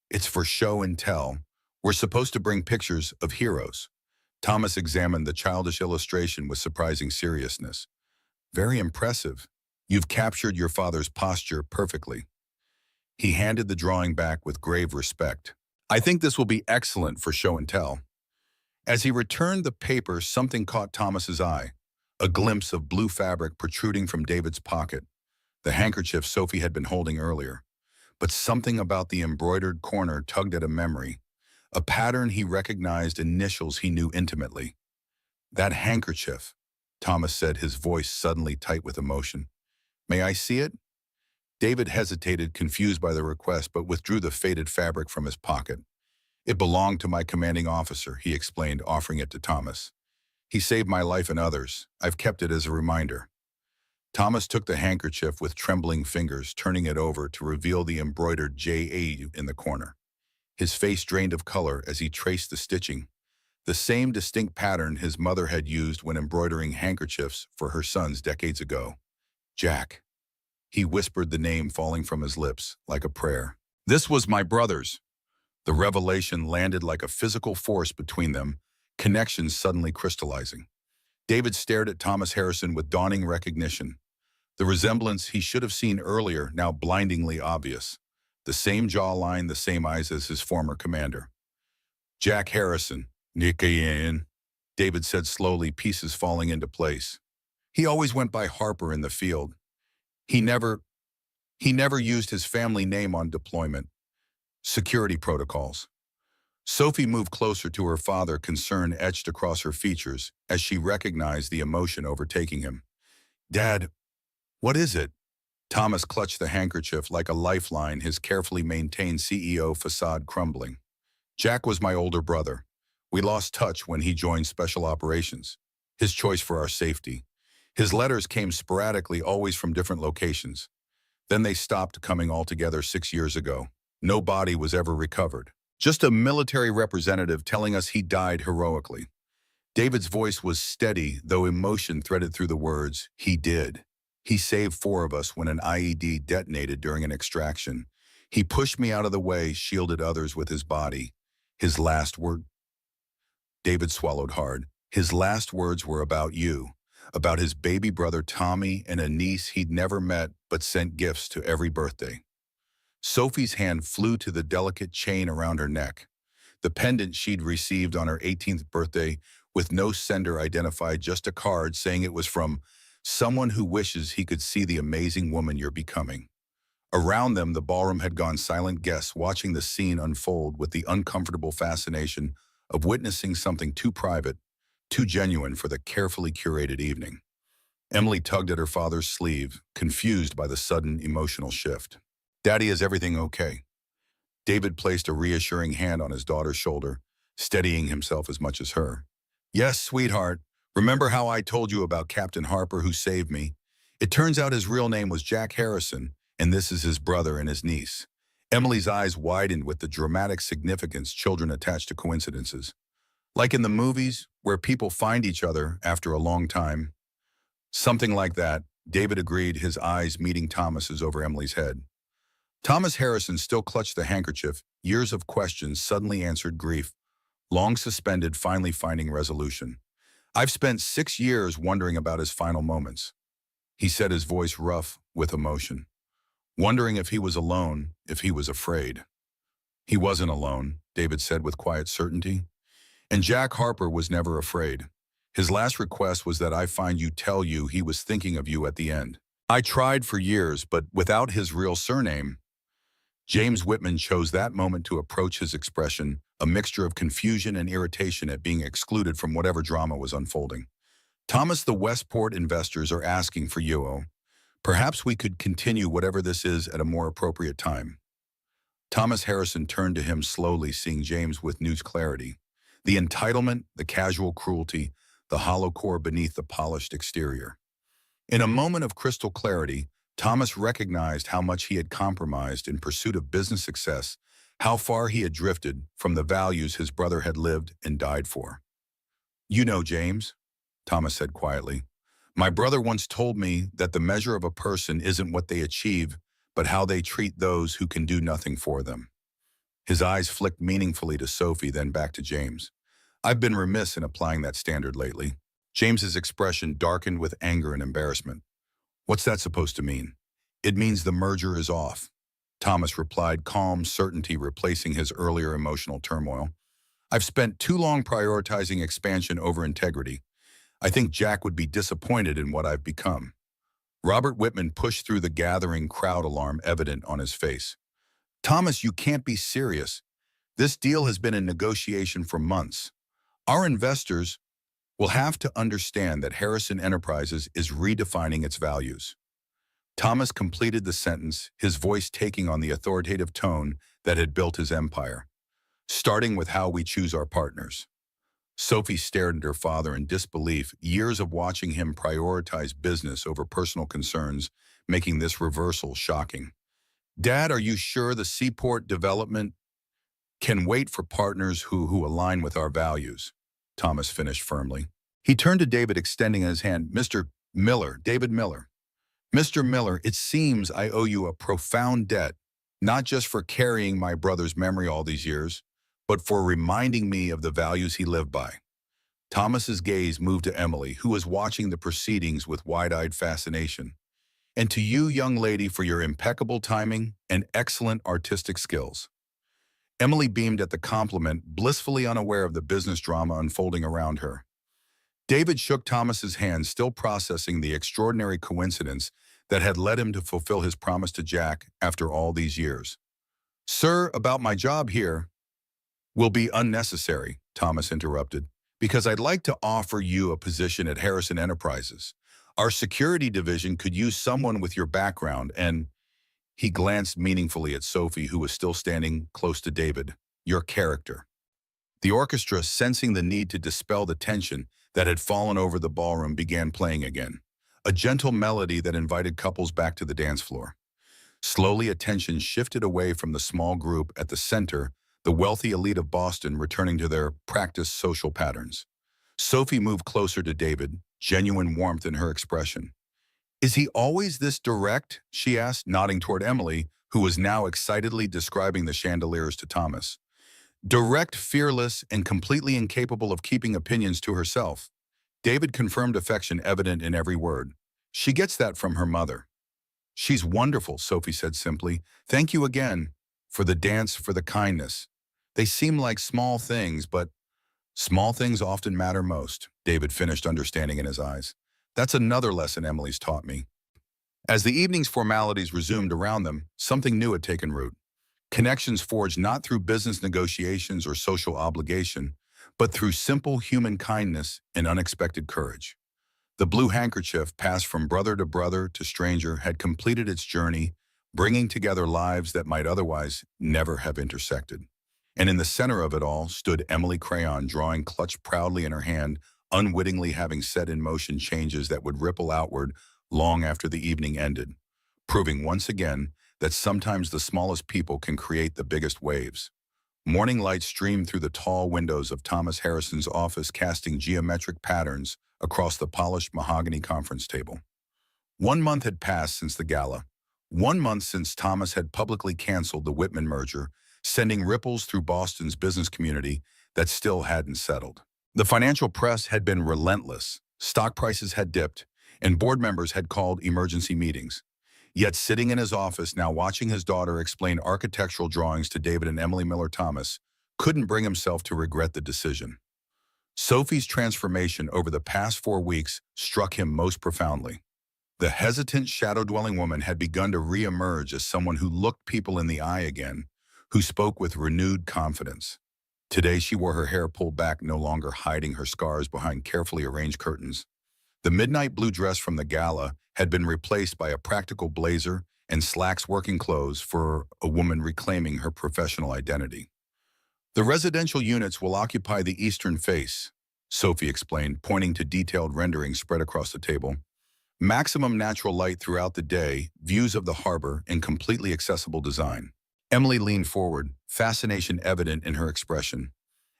It's for show and tell. We're supposed to bring pictures of heroes. Thomas examined the childish illustration with surprising seriousness. Very impressive. You've captured your father's posture perfectly. He handed the drawing back with grave respect. I think this will be excellent for show and tell. As he returned the paper, something caught Thomas's eye, a glimpse of blue fabric protruding from David's pocket, the handkerchief Sophie had been holding earlier. But something about the embroidered corner tugged at a memory, a pattern he recognized, initials he knew intimately. That handkerchief, Thomas said, his voice suddenly tight with emotion. May I see it? David hesitated, confused by the request, but withdrew the faded fabric from his pocket. It belonged to my commanding officer, he explained, offering it to Thomas. He saved my life and others. I've kept it as a reminder. Thomas took the handkerchief with trembling fingers, turning it over to reveal the embroidered J.A. in the corner. His face drained of color as he traced the stitching, the same distinct pattern his mother had used when embroidering handkerchiefs for her sons decades ago. Jack. He whispered, the name falling from his lips like a prayer. This was my brother's. The revelation landed like a physical force between them, connections suddenly crystallizing. David stared at Thomas Harrison with dawning recognition. The resemblance he should have seen earlier, now blindingly obvious. The same jawline, the same eyes as his former commander. Jack Harrison, Nick Ian, David said slowly, pieces falling into place. He always went by Harper in the field. He never used his family name on deployment. Security protocols. Sophie moved closer to her father, concern etched across her features as she recognized the emotion overtaking him. Dad, what is it? Thomas clutched the handkerchief like a lifeline, his carefully maintained CEO facade crumbling. Jack was my older brother. We lost touch when he joined Special Operations. His choice for our safety. His letters came sporadically, always from different locations. Then they stopped coming altogether 6 years ago. No body was ever recovered. Just a military representative telling us he died heroically. David's voice was steady, though emotion threaded through the words. He did. He saved 4 of us when an IED detonated during an extraction. He pushed me out of the way, shielded others with his body. His last word. David swallowed hard. His last words were about you, about his baby brother Tommy and a niece he'd never met but sent gifts to every birthday. Sophie's hand flew to the delicate chain around her neck, the pendant she'd received on her 18th birthday with no sender identified, just a card saying it was from someone who wishes he could see the amazing woman you're becoming. Around them, the ballroom had gone silent, guests watching the scene unfold with the uncomfortable fascination of witnessing something too private, too genuine for the carefully curated evening. Emily tugged at her father's sleeve, confused by the sudden emotional shift. Daddy, is everything okay? David placed a reassuring hand on his daughter's shoulder, steadying himself as much as her. Yes, sweetheart. Remember how I told you about Captain Harper who saved me? It turns out his real name was Jack Harrison, and this is his brother and his niece. Emily's eyes widened with the dramatic significance children attach to coincidences. Like in the movies, where people find each other after a long time. Something like that, David agreed, his eyes meeting Thomas's over Emily's head. Thomas Harrison still clutched the handkerchief, years of questions suddenly answered, grief, long suspended, finally finding resolution. I've spent 6 years wondering about his final moments, he said, his voice rough with emotion. Wondering if he was alone, if he was afraid. He wasn't alone, David said with quiet certainty. And Jack Harper was never afraid. His last request was that I find you, tell you he was thinking of you at the end. I tried for years, but without his real surname. James Whitman chose that moment to approach his expression, a mixture of confusion and irritation at being excluded from whatever drama was unfolding. Thomas, the Westport investors are asking for you. Perhaps we could continue whatever this is at a more appropriate time. Thomas Harrison turned to him slowly, seeing James with new clarity. The entitlement, the casual cruelty, the hollow core beneath the polished exterior. In a moment of crystal clarity, Thomas recognized how much he had compromised in pursuit of business success, how far he had drifted from the values his brother had lived and died for. You know, James, Thomas said quietly, my brother once told me that the measure of a person isn't what they achieve, but how they treat those who can do nothing for them. His eyes flicked meaningfully to Sophie, then back to James. I've been remiss in applying that standard lately. James's expression darkened with anger and embarrassment. What's that supposed to mean? It means the merger is off, Thomas replied, calm certainty replacing his earlier emotional turmoil. I've spent too long prioritizing expansion over integrity. I think Jack would be disappointed in what I've become. Robert Whitman pushed through the gathering crowd, alarm evident on his face. Thomas, you can't be serious. This deal has been in negotiation for months. Our investors will have to understand that Harrison Enterprises is redefining its values. Thomas completed the sentence, his voice taking on the authoritative tone that had built his empire. Starting with how we choose our partners. Sophie stared at her father in disbelief, years of watching him prioritize business over personal concerns, making this reversal shocking. Dad, are you sure the seaport development can wait for partners who align with our values? Thomas finished firmly. He turned to David, extending his hand. Mr. Miller, David Miller. Mr. Miller, it seems I owe you a profound debt. not just for carrying my brother's memory all these years, but for reminding me of the values he lived by. Thomas's gaze moved to Emily, who was watching the proceedings with wide-eyed fascination. And to you, young lady, for your impeccable timing and excellent artistic skills. Emily beamed at the compliment, blissfully unaware of the business drama unfolding around her. David shook Thomas's hand, still processing the extraordinary coincidence that had led him to fulfill his promise to Jack after all these years. Sir, about my job here will be unnecessary, Thomas interrupted, because I'd like to offer you a position at Harrison Enterprises. Our security division could use someone with your background, and he glanced meaningfully at Sophie, who was still standing close to David. Your character. The orchestra, sensing the need to dispel the tension that had fallen over the ballroom, began playing again, a gentle melody that invited couples back to the dance floor. Slowly, attention shifted away from the small group at the center, the wealthy elite of Boston returning to their practiced social patterns. Sophie moved closer to David, genuine warmth in her expression. Is he always this direct? She asked, nodding toward Emily, who was now excitedly describing the chandeliers to Thomas. Direct, fearless, and completely incapable of keeping opinions to herself. David confirmed, affection evident in every word. She gets that from her mother. She's wonderful, Sophie said simply. Thank you again for the dance, for the kindness. They seem like small things, but small things often matter most, David finished, understanding in his eyes. That's another lesson Emily's taught me. As the evening's formalities resumed around them, something new had taken root. Connections forged not through business negotiations or social obligation, but through simple human kindness and unexpected courage. The blue handkerchief, passed from brother to stranger, had completed its journey, bringing together lives that might otherwise never have intersected. And in the center of it all stood Emily Crayon, drawing clutched proudly in her hand, unwittingly having set in motion changes that would ripple outward long after the evening ended, proving once again that sometimes the smallest people can create the biggest waves. Morning light streamed through the tall windows of Thomas Harrison's office, casting geometric patterns across the polished mahogany conference table. 1 month had passed since the gala. 1 month since Thomas had publicly canceled the Whitman merger, sending ripples through Boston's business community that still hadn't settled. The financial press had been relentless. Stock prices had dipped, and board members had called emergency meetings. Yet sitting in his office now, watching his daughter explain architectural drawings to David and Emily Miller, Thomas couldn't bring himself to regret the decision. Sophie's transformation over the past 4 weeks struck him most profoundly. The hesitant, shadow-dwelling woman had begun to re-emerge as someone who looked people in the eye again, who spoke with renewed confidence. Today she wore her hair pulled back, no longer hiding her scars behind carefully arranged curtains. The midnight blue dress from the gala had been replaced by a practical blazer and slacks, working clothes for a woman reclaiming her professional identity. The residential units will occupy the eastern face, Sophie explained, pointing to detailed renderings spread across the table. Maximum natural light throughout the day, views of the harbor, and completely accessible design. Emily leaned forward, fascination evident in her expression.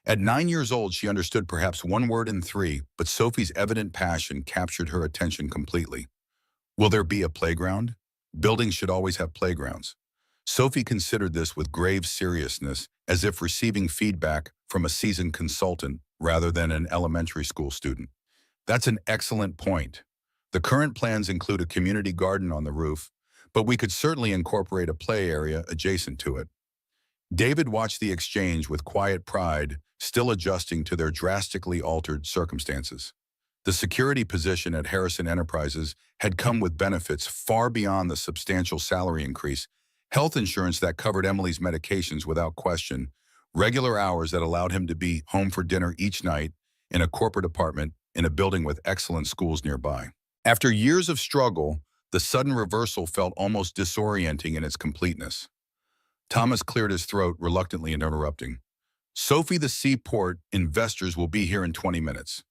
At 9 years old, she understood perhaps 1 word in 3, but Sophie's evident passion captured her attention completely. Will there be a playground? Buildings should always have playgrounds. Sophie considered this with grave seriousness, as if receiving feedback from a seasoned consultant rather than an elementary school student. That's an excellent point. The current plans include a community garden on the roof, but we could certainly incorporate a play area adjacent to it. David watched the exchange with quiet pride, still adjusting to their drastically altered circumstances. The security position at Harrison Enterprises had come with benefits far beyond the substantial salary increase: health insurance that covered Emily's medications without question, regular hours that allowed him to be home for dinner each night, in a corporate apartment in a building with excellent schools nearby. After years of struggle, the sudden reversal felt almost disorienting in its completeness. Thomas cleared his throat, reluctantly interrupting. Sophie, the seaport investors will be here in 20 minutes.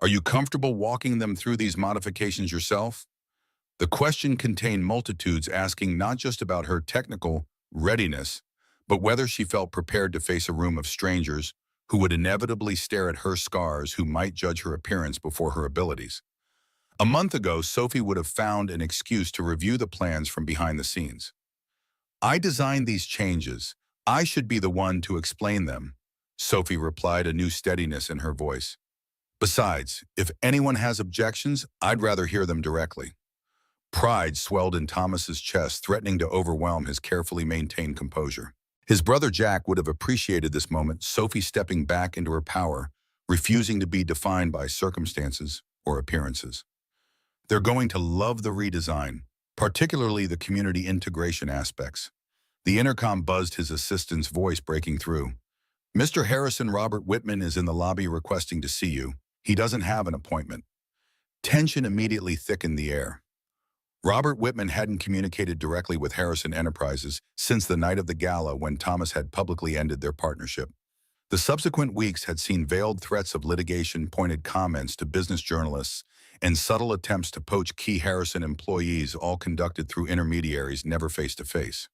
Are you comfortable walking them through these modifications yourself? The question contained multitudes asking not just about her technical readiness, but whether she felt prepared to face a room of strangers who would inevitably stare at her scars, who might judge her appearance before her abilities. A month ago, Sophie would have found an excuse to review the plans from behind the scenes. I designed these changes. I should be the one to explain them, Sophie replied, a new steadiness in her voice. Besides, if anyone has objections, I'd rather hear them directly. Pride swelled in Thomas's chest, threatening to overwhelm his carefully maintained composure. His brother Jack would have appreciated this moment, Sophie stepping back into her power, refusing to be defined by circumstances or appearances. They're going to love the redesign, particularly the community integration aspects. The intercom buzzed, his assistant's voice breaking through. Mr. Harrison, Robert Whitman is in the lobby requesting to see you. He doesn't have an appointment. Tension immediately thickened the air. Robert Whitman hadn't communicated directly with Harrison Enterprises since the night of the gala when Thomas had publicly ended their partnership. The subsequent weeks had seen veiled threats of litigation, pointed comments to business journalists, and subtle attempts to poach key Harrison employees, all conducted through intermediaries, never face-to-face.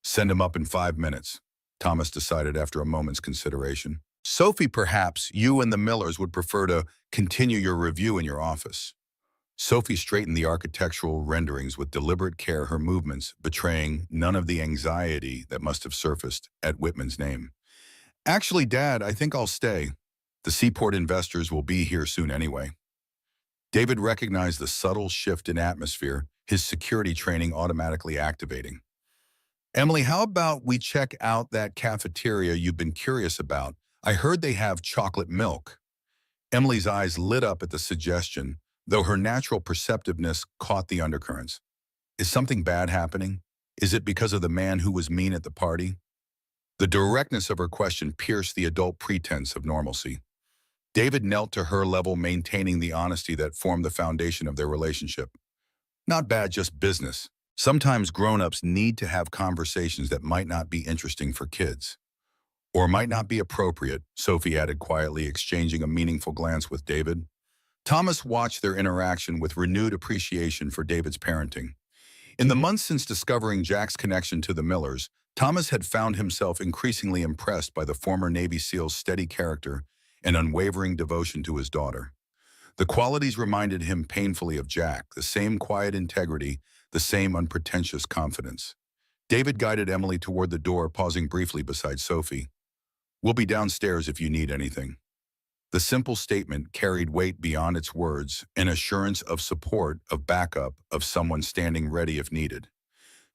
Send him up in 5 minutes, Thomas decided after a moment's consideration. Sophie, perhaps you and the Millers would prefer to continue your review in your office. Sophie straightened the architectural renderings with deliberate care, her movements betraying none of the anxiety that must have surfaced at Whitman's name. Actually, Dad, I think I'll stay. The Seaport investors will be here soon anyway. David recognized the subtle shift in atmosphere, his security training automatically activating. Emily, how about we check out that cafeteria you've been curious about? I heard they have chocolate milk. Emily's eyes lit up at the suggestion, though her natural perceptiveness caught the undercurrents. Is something bad happening? Is it because of the man who was mean at the party? The directness of her question pierced the adult pretense of normalcy. David knelt to her level, maintaining the honesty that formed the foundation of their relationship. Not bad, just business. Sometimes grown-ups need to have conversations that might not be interesting for kids. Or might not be appropriate, Sophie added quietly, exchanging a meaningful glance with David. Thomas watched their interaction with renewed appreciation for David's parenting. In the months since discovering Jack's connection to the Millers, Thomas had found himself increasingly impressed by the former Navy SEAL's steady character and unwavering devotion to his daughter. The qualities reminded him painfully of Jack, the same quiet integrity, the same unpretentious confidence. David guided Emily toward the door, pausing briefly beside Sophie. We'll be downstairs if you need anything. The simple statement carried weight beyond its words, an assurance of support, of backup, of someone standing ready if needed.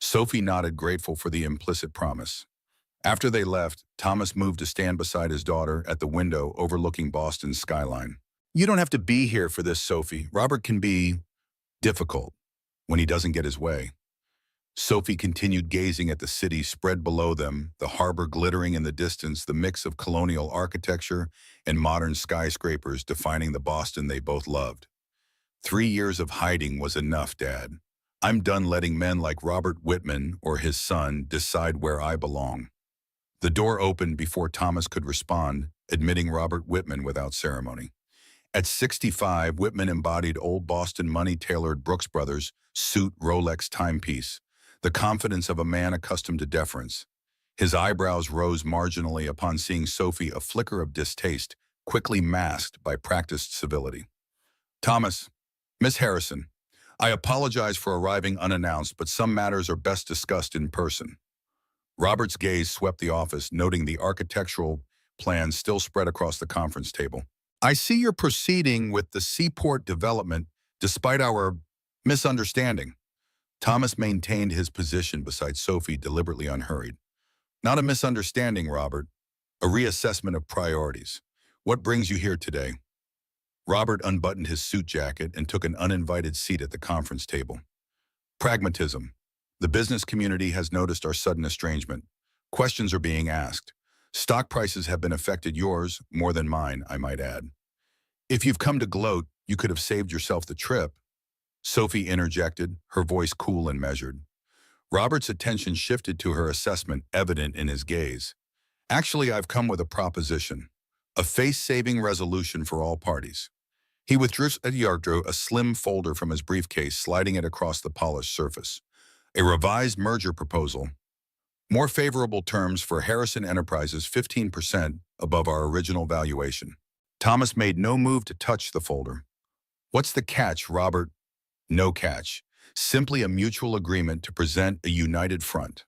Sophie nodded, grateful for the implicit promise. After they left, Thomas moved to stand beside his daughter at the window overlooking Boston's skyline. You don't have to be here for this, Sophie. Robert can be difficult when he doesn't get his way. Sophie continued gazing at the city spread below them, the harbor glittering in the distance, the mix of colonial architecture and modern skyscrapers defining the Boston they both loved. 3 years of hiding was enough, Dad. I'm done letting men like Robert Whitman or his son decide where I belong. The door opened before Thomas could respond, admitting Robert Whitman without ceremony. At 65, Whitman embodied old Boston money-tailored Brooks Brothers suit Rolex timepiece, the confidence of a man accustomed to deference. His eyebrows rose marginally upon seeing Sophie, a flicker of distaste, quickly masked by practiced civility. Thomas, Miss Harrison, I apologize for arriving unannounced, but some matters are best discussed in person. Robert's gaze swept the office, noting the architectural plans still spread across the conference table. I see you're proceeding with the seaport development despite our misunderstanding. Thomas maintained his position beside Sophie, deliberately unhurried. Not a misunderstanding, Robert. A reassessment of priorities. What brings you here today? Robert unbuttoned his suit jacket and took an uninvited seat at the conference table. Pragmatism. The business community has noticed our sudden estrangement. Questions are being asked. Stock prices have been affected, yours more than mine, I might add. If you've come to gloat, you could have saved yourself the trip. Sophie interjected, her voice cool and measured. Robert's attention shifted to her assessment, evident in his gaze. Actually, I've come with a proposition. A face-saving resolution for all parties. He withdrew a slim folder from his briefcase, sliding it across the polished surface. A revised merger proposal. More favorable terms for Harrison Enterprises, 15% above our original valuation. Thomas made no move to touch the folder. What's the catch, Robert? No catch. Simply a mutual agreement to present a united front.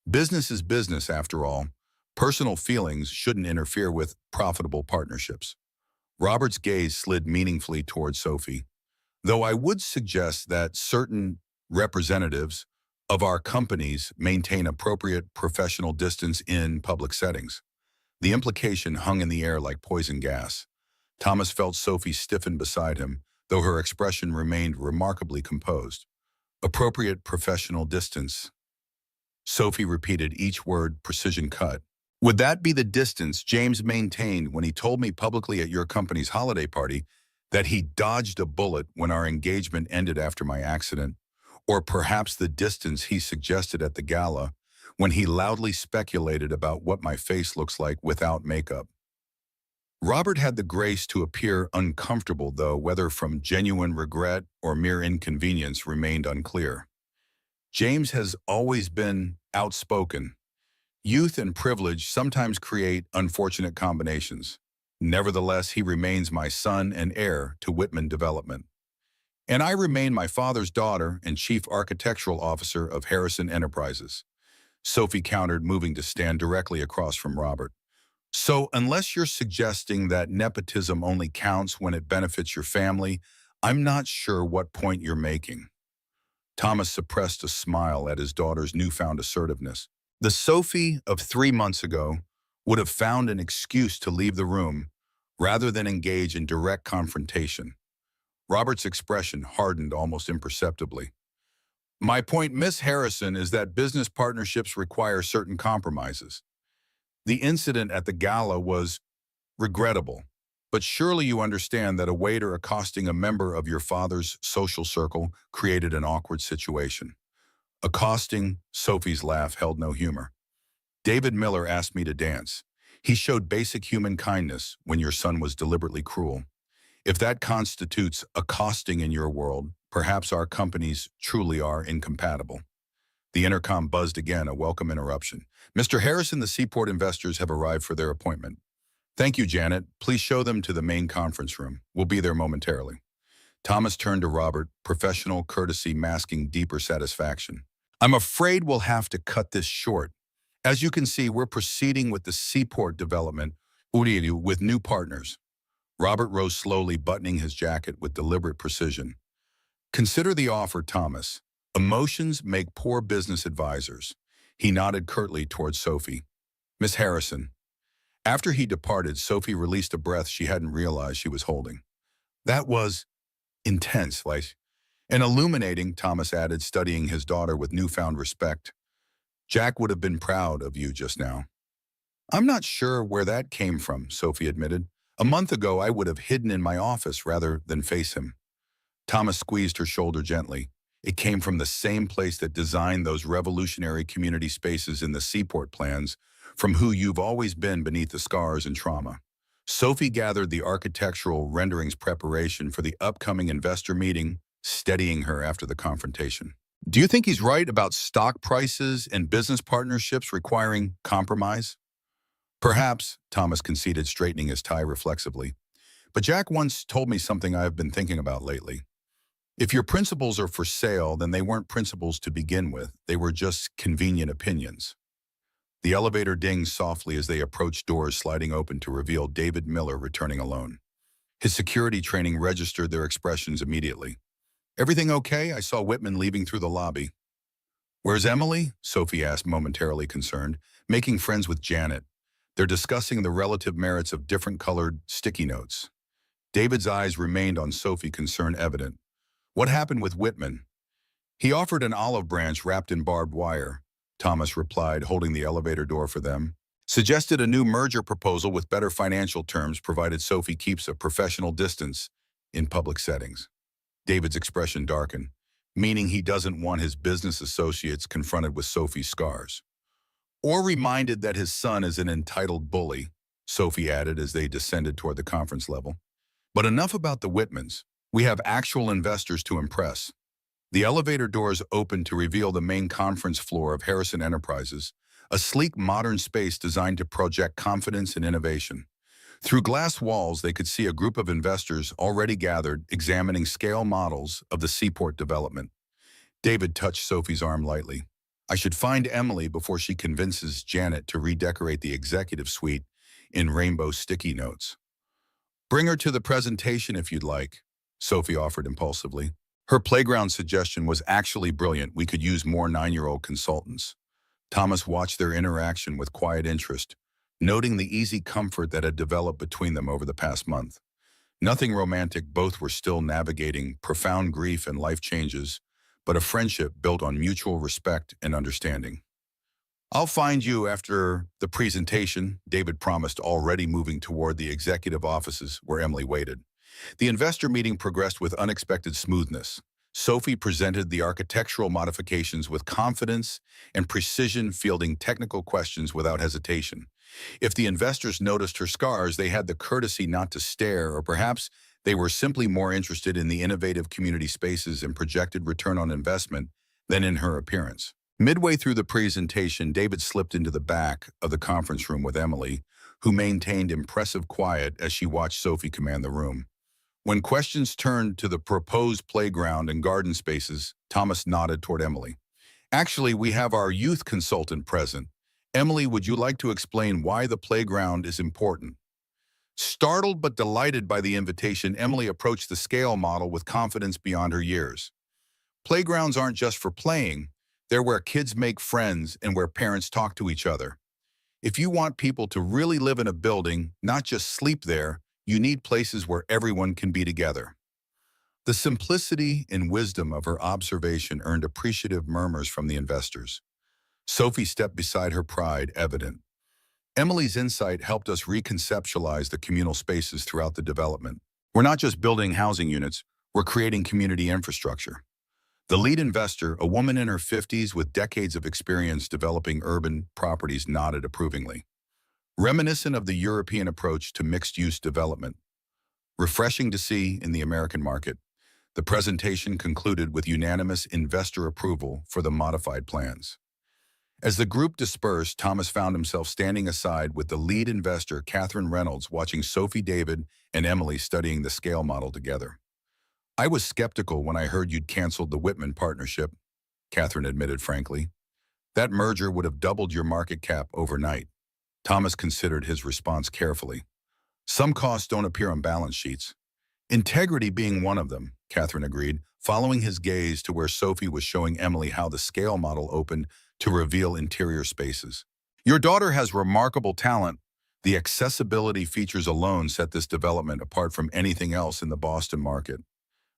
Business is business, after all. Personal feelings shouldn't interfere with profitable partnerships. Robert's gaze slid meaningfully toward Sophie, though I would suggest that certain representatives of our companies maintain appropriate professional distance in public settings. The implication hung in the air like poison gas. Thomas felt Sophie stiffen beside him, though her expression remained remarkably composed. Appropriate professional distance. Sophie repeated each word precision cut. Would that be the distance James maintained when he told me publicly at your company's holiday party that he dodged a bullet when our engagement ended after my accident? Or perhaps the distance he suggested at the gala when he loudly speculated about what my face looks like without makeup? Robert had the grace to appear uncomfortable, though whether from genuine regret or mere inconvenience remained unclear. James has always been outspoken. Youth and privilege sometimes create unfortunate combinations. Nevertheless, he remains my son and heir to Whitman Development. And I remain my father's daughter and chief architectural officer of Harrison Enterprises. Sophie countered, moving to stand directly across from Robert. So unless you're suggesting that nepotism only counts when it benefits your family, I'm not sure what point you're making. Thomas suppressed a smile at his daughter's newfound assertiveness. The Sophie of 3 months ago would have found an excuse to leave the room rather than engage in direct confrontation. Robert's expression hardened almost imperceptibly. My point, Miss Harrison, is that business partnerships require certain compromises. The incident at the gala was regrettable, but surely you understand that a waiter accosting a member of your father's social circle created an awkward situation. Accosting, Sophie's laugh held no humor. David Miller asked me to dance. He showed basic human kindness when your son was deliberately cruel. If that constitutes accosting in your world, perhaps our companies truly are incompatible. The intercom buzzed again, a welcome interruption. Mr. Harrison, the Seaport investors have arrived for their appointment. Thank you, Janet. Please show them to the main conference room. We'll be there momentarily. Thomas turned to Robert, professional courtesy masking deeper satisfaction. I'm afraid we'll have to cut this short. As you can see, we're proceeding with the Seaport development with new partners. Robert rose slowly, buttoning his jacket with deliberate precision. Consider the offer, Thomas. Emotions make poor business advisors. He nodded curtly towards Sophie. Miss Harrison. After he departed, Sophie released a breath she hadn't realized she was holding. That was intense, and illuminating, Thomas added, studying his daughter with newfound respect. Jack would have been proud of you just now. I'm not sure where that came from, Sophie admitted. A month ago, I would have hidden in my office rather than face him. Thomas squeezed her shoulder gently. It came from the same place that designed those revolutionary community spaces in the Seaport plans, from who you've always been beneath the scars and trauma. Sophie gathered the architectural renderings preparation for the upcoming investor meeting, steadying her after the confrontation. Do you think he's right about stock prices and business partnerships requiring compromise? Perhaps, Thomas conceded, straightening his tie reflexively. But Jack once told me something I've been thinking about lately. If your principles are for sale, then they weren't principles to begin with. They were just convenient opinions. The elevator dinged softly as they approached doors sliding open to reveal David Miller returning alone. His security training registered their expressions immediately. Everything okay? I saw Whitman leaving through the lobby. Where's Emily? Sophie asked, momentarily concerned. Making friends with Janet. They're discussing the relative merits of different colored sticky notes. David's eyes remained on Sophie, concern evident. What happened with Whitman? He offered an olive branch wrapped in barbed wire, Thomas replied, holding the elevator door for them. Suggested a new merger proposal with better financial terms provided Sophie keeps a professional distance in public settings. David's expression darkened, meaning he doesn't want his business associates confronted with Sophie's scars. Or reminded that his son is an entitled bully, Sophie added as they descended toward the conference level. But enough about the Whitmans. We have actual investors to impress. The elevator doors opened to reveal the main conference floor of Harrison Enterprises, a sleek modern space designed to project confidence and innovation. Through glass walls, they could see a group of investors already gathered, examining scale models of the Seaport development. David touched Sophie's arm lightly. I should find Emily before she convinces Janet to redecorate the executive suite in rainbow sticky notes. Bring her to the presentation if you'd like, Sophie offered impulsively. Her playground suggestion was actually brilliant. We could use more 9-year-old consultants. Thomas watched their interaction with quiet interest, noting the easy comfort that had developed between them over the past month. Nothing romantic, both were still navigating profound grief and life changes, but a friendship built on mutual respect and understanding. I'll find you after the presentation, David promised, already moving toward the executive offices where Emily waited. The investor meeting progressed with unexpected smoothness. Sophie presented the architectural modifications with confidence and precision, fielding technical questions without hesitation. If the investors noticed her scars, they had the courtesy not to stare, or perhaps they were simply more interested in the innovative community spaces and projected return on investment than in her appearance. Midway through the presentation, David slipped into the back of the conference room with Emily, who maintained impressive quiet as she watched Sophie command the room. When questions turned to the proposed playground and garden spaces, Thomas nodded toward Emily. Actually, we have our youth consultant present. Emily, would you like to explain why the playground is important? Startled but delighted by the invitation, Emily approached the scale model with confidence beyond her years. Playgrounds aren't just for playing. They're where kids make friends and where parents talk to each other. If you want people to really live in a building, not just sleep there, you need places where everyone can be together. The simplicity and wisdom of her observation earned appreciative murmurs from the investors. Sophie stepped beside her, pride evident. Emily's insight helped us reconceptualize the communal spaces throughout the development. We're not just building housing units, we're creating community infrastructure. The lead investor, a woman in her 50s with decades of experience developing urban properties, nodded approvingly. Reminiscent of the European approach to mixed-use development. Refreshing to see in the American market. The presentation concluded with unanimous investor approval for the modified plans. As the group dispersed, Thomas found himself standing aside with the lead investor, Catherine Reynolds, watching Sophie, David, and Emily studying the scale model together. I was skeptical when I heard you'd canceled the Whitman partnership, Catherine admitted frankly. That merger would have doubled your market cap overnight. Thomas considered his response carefully. Some costs don't appear on balance sheets. Integrity being one of them, Catherine agreed, following his gaze to where Sophie was showing Emily how the scale model opened to reveal interior spaces. Your daughter has remarkable talent. The accessibility features alone set this development apart from anything else in the Boston market.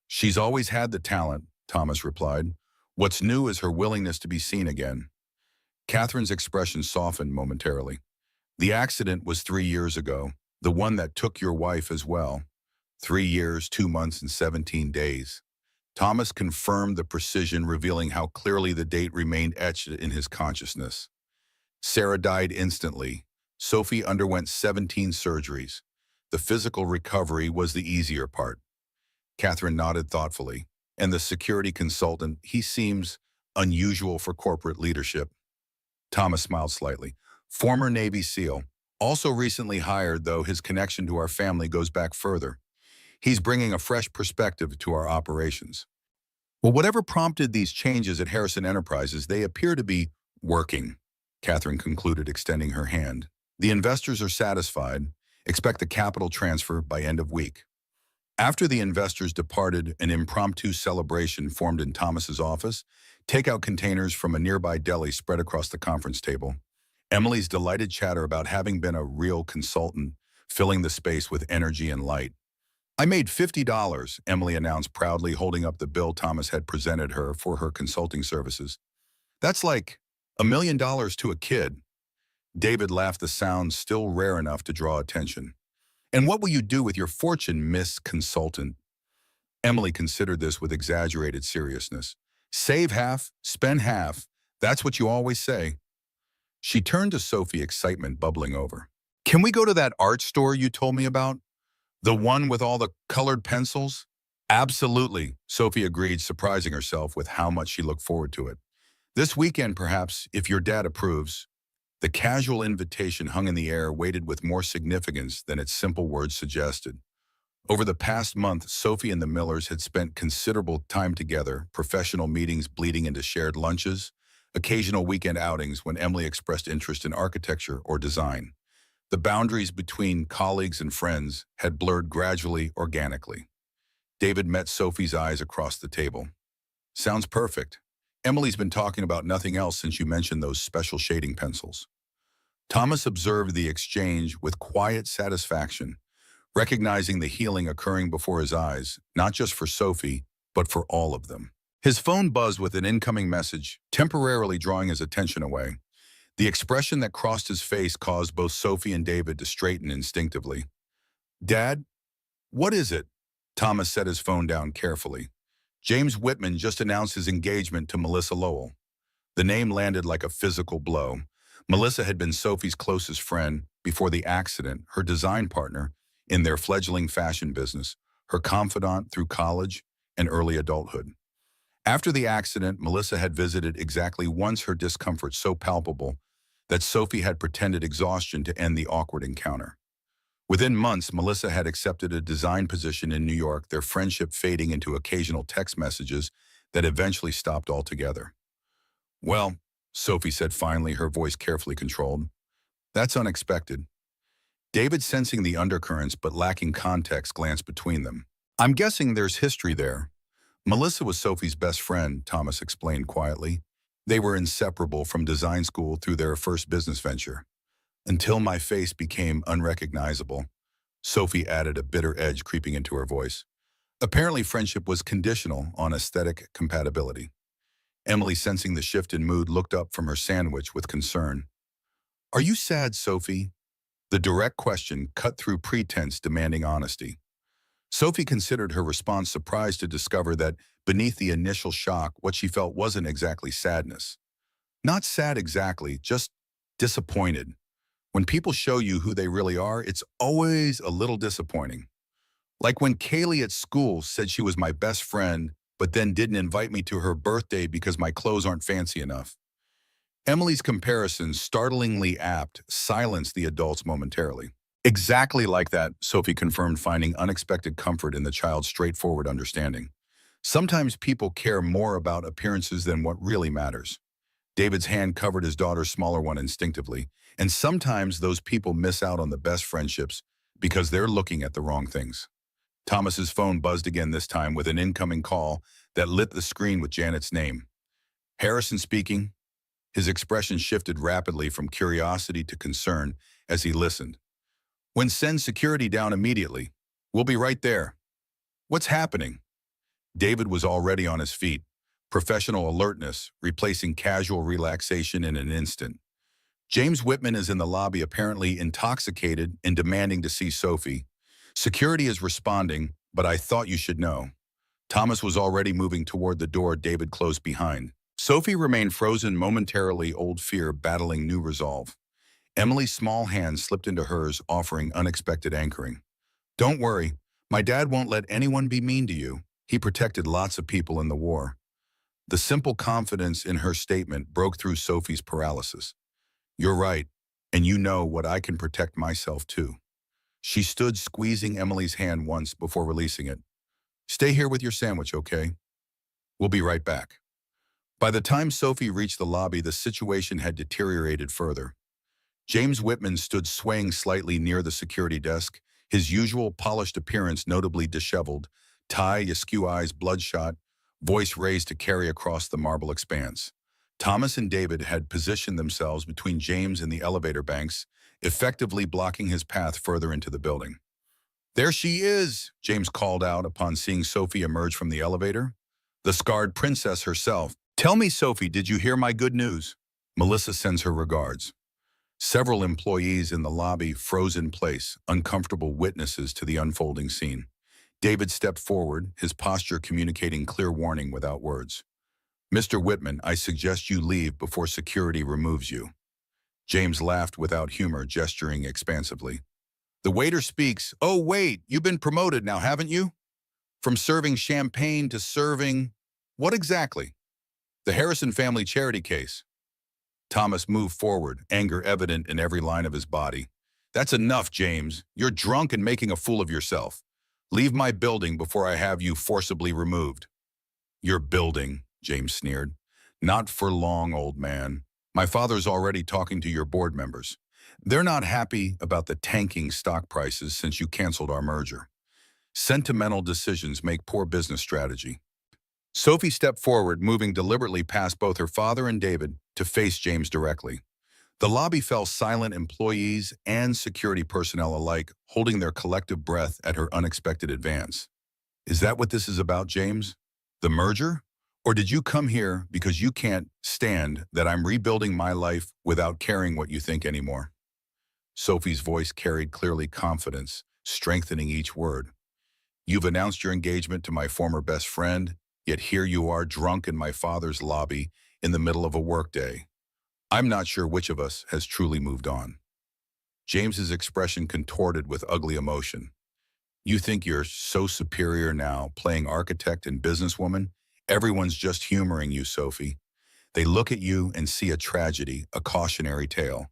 She's always had the talent, Thomas replied. What's new is her willingness to be seen again. Catherine's expression softened momentarily. The accident was 3 years ago, the one that took your wife as well. 3 years, 2 months, and 17 days. Thomas confirmed the precision, revealing how clearly the date remained etched in his consciousness. Sarah died instantly. Sophie underwent 17 surgeries. The physical recovery was the easier part. Catherine nodded thoughtfully. And the security consultant, he seems unusual for corporate leadership. Thomas smiled slightly. Former Navy SEAL. Also recently hired, though his connection to our family goes back further. He's bringing a fresh perspective to our operations. Well, whatever prompted these changes at Harrison Enterprises, they appear to be working, Catherine concluded, extending her hand. The investors are satisfied. Expect the capital transfer by end of week. After the investors departed, an impromptu celebration formed in Thomas's office. Takeout containers from a nearby deli spread across the conference table. Emily's delighted chatter about having been a real consultant, filling the space with energy and light. I made $50, Emily announced proudly, holding up the bill Thomas had presented her for her consulting services. That's like $1 million to a kid. David laughed, the sound still rare enough to draw attention. And what will you do with your fortune, Miss Consultant? Emily considered this with exaggerated seriousness. Save half, spend half. That's what you always say. She turned to Sophie, excitement bubbling over. Can we go to that art store you told me about? The one with all the colored pencils? Absolutely, Sophie agreed, surprising herself with how much she looked forward to it. This weekend, perhaps, if your dad approves. The casual invitation hung in the air, weighted with more significance than its simple words suggested. Over the past month, Sophie and the Millers had spent considerable time together, professional meetings bleeding into shared lunches, occasional weekend outings when Emily expressed interest in architecture or design. The boundaries between colleagues and friends had blurred gradually, organically. David met Sophie's eyes across the table. Sounds perfect. Emily's been talking about nothing else since you mentioned those special shading pencils. Thomas observed the exchange with quiet satisfaction, recognizing the healing occurring before his eyes, not just for Sophie, but for all of them. His phone buzzed with an incoming message, temporarily drawing his attention away. The expression that crossed his face caused both Sophie and David to straighten instinctively. "Dad, what is it?" Thomas set his phone down carefully. James Whitman just announced his engagement to Melissa Lowell. The name landed like a physical blow. Melissa had been Sophie's closest friend before the accident, her design partner in their fledgling fashion business, her confidant through college and early adulthood. After the accident, Melissa had visited exactly once, her discomfort so palpable that Sophie had pretended exhaustion to end the awkward encounter. Within months, Melissa had accepted a design position in New York, their friendship fading into occasional text messages that eventually stopped altogether. "Well," Sophie said finally, her voice carefully controlled, "that's unexpected." David, sensing the undercurrents but lacking context, glanced between them. "I'm guessing there's history there." Melissa was Sophie's best friend, Thomas explained quietly. They were inseparable from design school through their first business venture. "Until my face became unrecognizable," Sophie added, a bitter edge creeping into her voice. Apparently, friendship was conditional on aesthetic compatibility. Emily, sensing the shift in mood, looked up from her sandwich with concern. "Are you sad, Sophie?" The direct question cut through pretense, demanding honesty. Sophie considered her response, surprised to discover that beneath the initial shock, what she felt wasn't exactly sadness. Not sad exactly, just disappointed. When people show you who they really are, it's always a little disappointing. Like when Kaylee at school said she was my best friend, but then didn't invite me to her birthday because my clothes aren't fancy enough. Emily's comparison, startlingly apt, silenced the adults momentarily. "Exactly like that," Sophie confirmed, finding unexpected comfort in the child's straightforward understanding. "Sometimes people care more about appearances than what really matters." David's hand covered his daughter's smaller one instinctively, and sometimes those people miss out on the best friendships because they're looking at the wrong things. Thomas's phone buzzed again, this time with an incoming call that lit the screen with Janet's name. "Harrison speaking." His expression shifted rapidly from curiosity to concern as he listened. "When send security down immediately. We'll be right there." "What's happening?" David was already on his feet, professional alertness replacing casual relaxation in an instant. "James Whitman is in the lobby, apparently intoxicated and demanding to see Sophie. Security is responding, but I thought you should know." Thomas was already moving toward the door David closed behind. Sophie remained frozen momentarily, old fear battling new resolve. Emily's small hand slipped into hers, offering unexpected anchoring. "Don't worry, my dad won't let anyone be mean to you. He protected lots of people in the war." The simple confidence in her statement broke through Sophie's paralysis. "You're right, and you know what, I can protect myself too." She stood, squeezing Emily's hand once before releasing it. "Stay here with your sandwich, okay? We'll be right back." By the time Sophie reached the lobby, the situation had deteriorated further. James Whitman stood swaying slightly near the security desk, his usual polished appearance notably disheveled, tie askew, eyes bloodshot, voice raised to carry across the marble expanse. Thomas and David had positioned themselves between James and the elevator banks, effectively blocking his path further into the building. "There she is," James called out upon seeing Sophie emerge from the elevator. "The scarred princess herself. Tell me, Sophie, did you hear my good news? Melissa sends her regards." Several employees in the lobby froze in place, uncomfortable witnesses to the unfolding scene. David stepped forward, his posture communicating clear warning without words. "Mr. Whitman, I suggest you leave before security removes you." James laughed without humor, gesturing expansively. "The waiter speaks. Oh, wait, you've been promoted now, haven't you? From serving champagne to serving... what exactly?" "The Harrison family charity case." Thomas moved forward, anger evident in every line of his body. "That's enough, James. You're drunk and making a fool of yourself. Leave my building before I have you forcibly removed." "Your building," James sneered. Not for long, old man. My father's already talking to your board members. They're not happy about the tanking stock prices since you canceled our merger. Sentimental decisions make poor business strategy. Sophie stepped forward, moving deliberately past both her father and David to face James directly. The lobby fell silent, employees and security personnel alike holding their collective breath at her unexpected advance. Is that what this is about, James? The merger? Or did you come here because you can't stand that I'm rebuilding my life without caring what you think anymore? Sophie's voice carried clearly confidence, strengthening each word. You've announced your engagement to my former best friend, yet here you are drunk in my father's lobby in the middle of a workday. I'm not sure which of us has truly moved on. James's expression contorted with ugly emotion. You think you're so superior now, playing architect and businesswoman? Everyone's just humoring you, Sophie. They look at you and see a tragedy, a cautionary tale.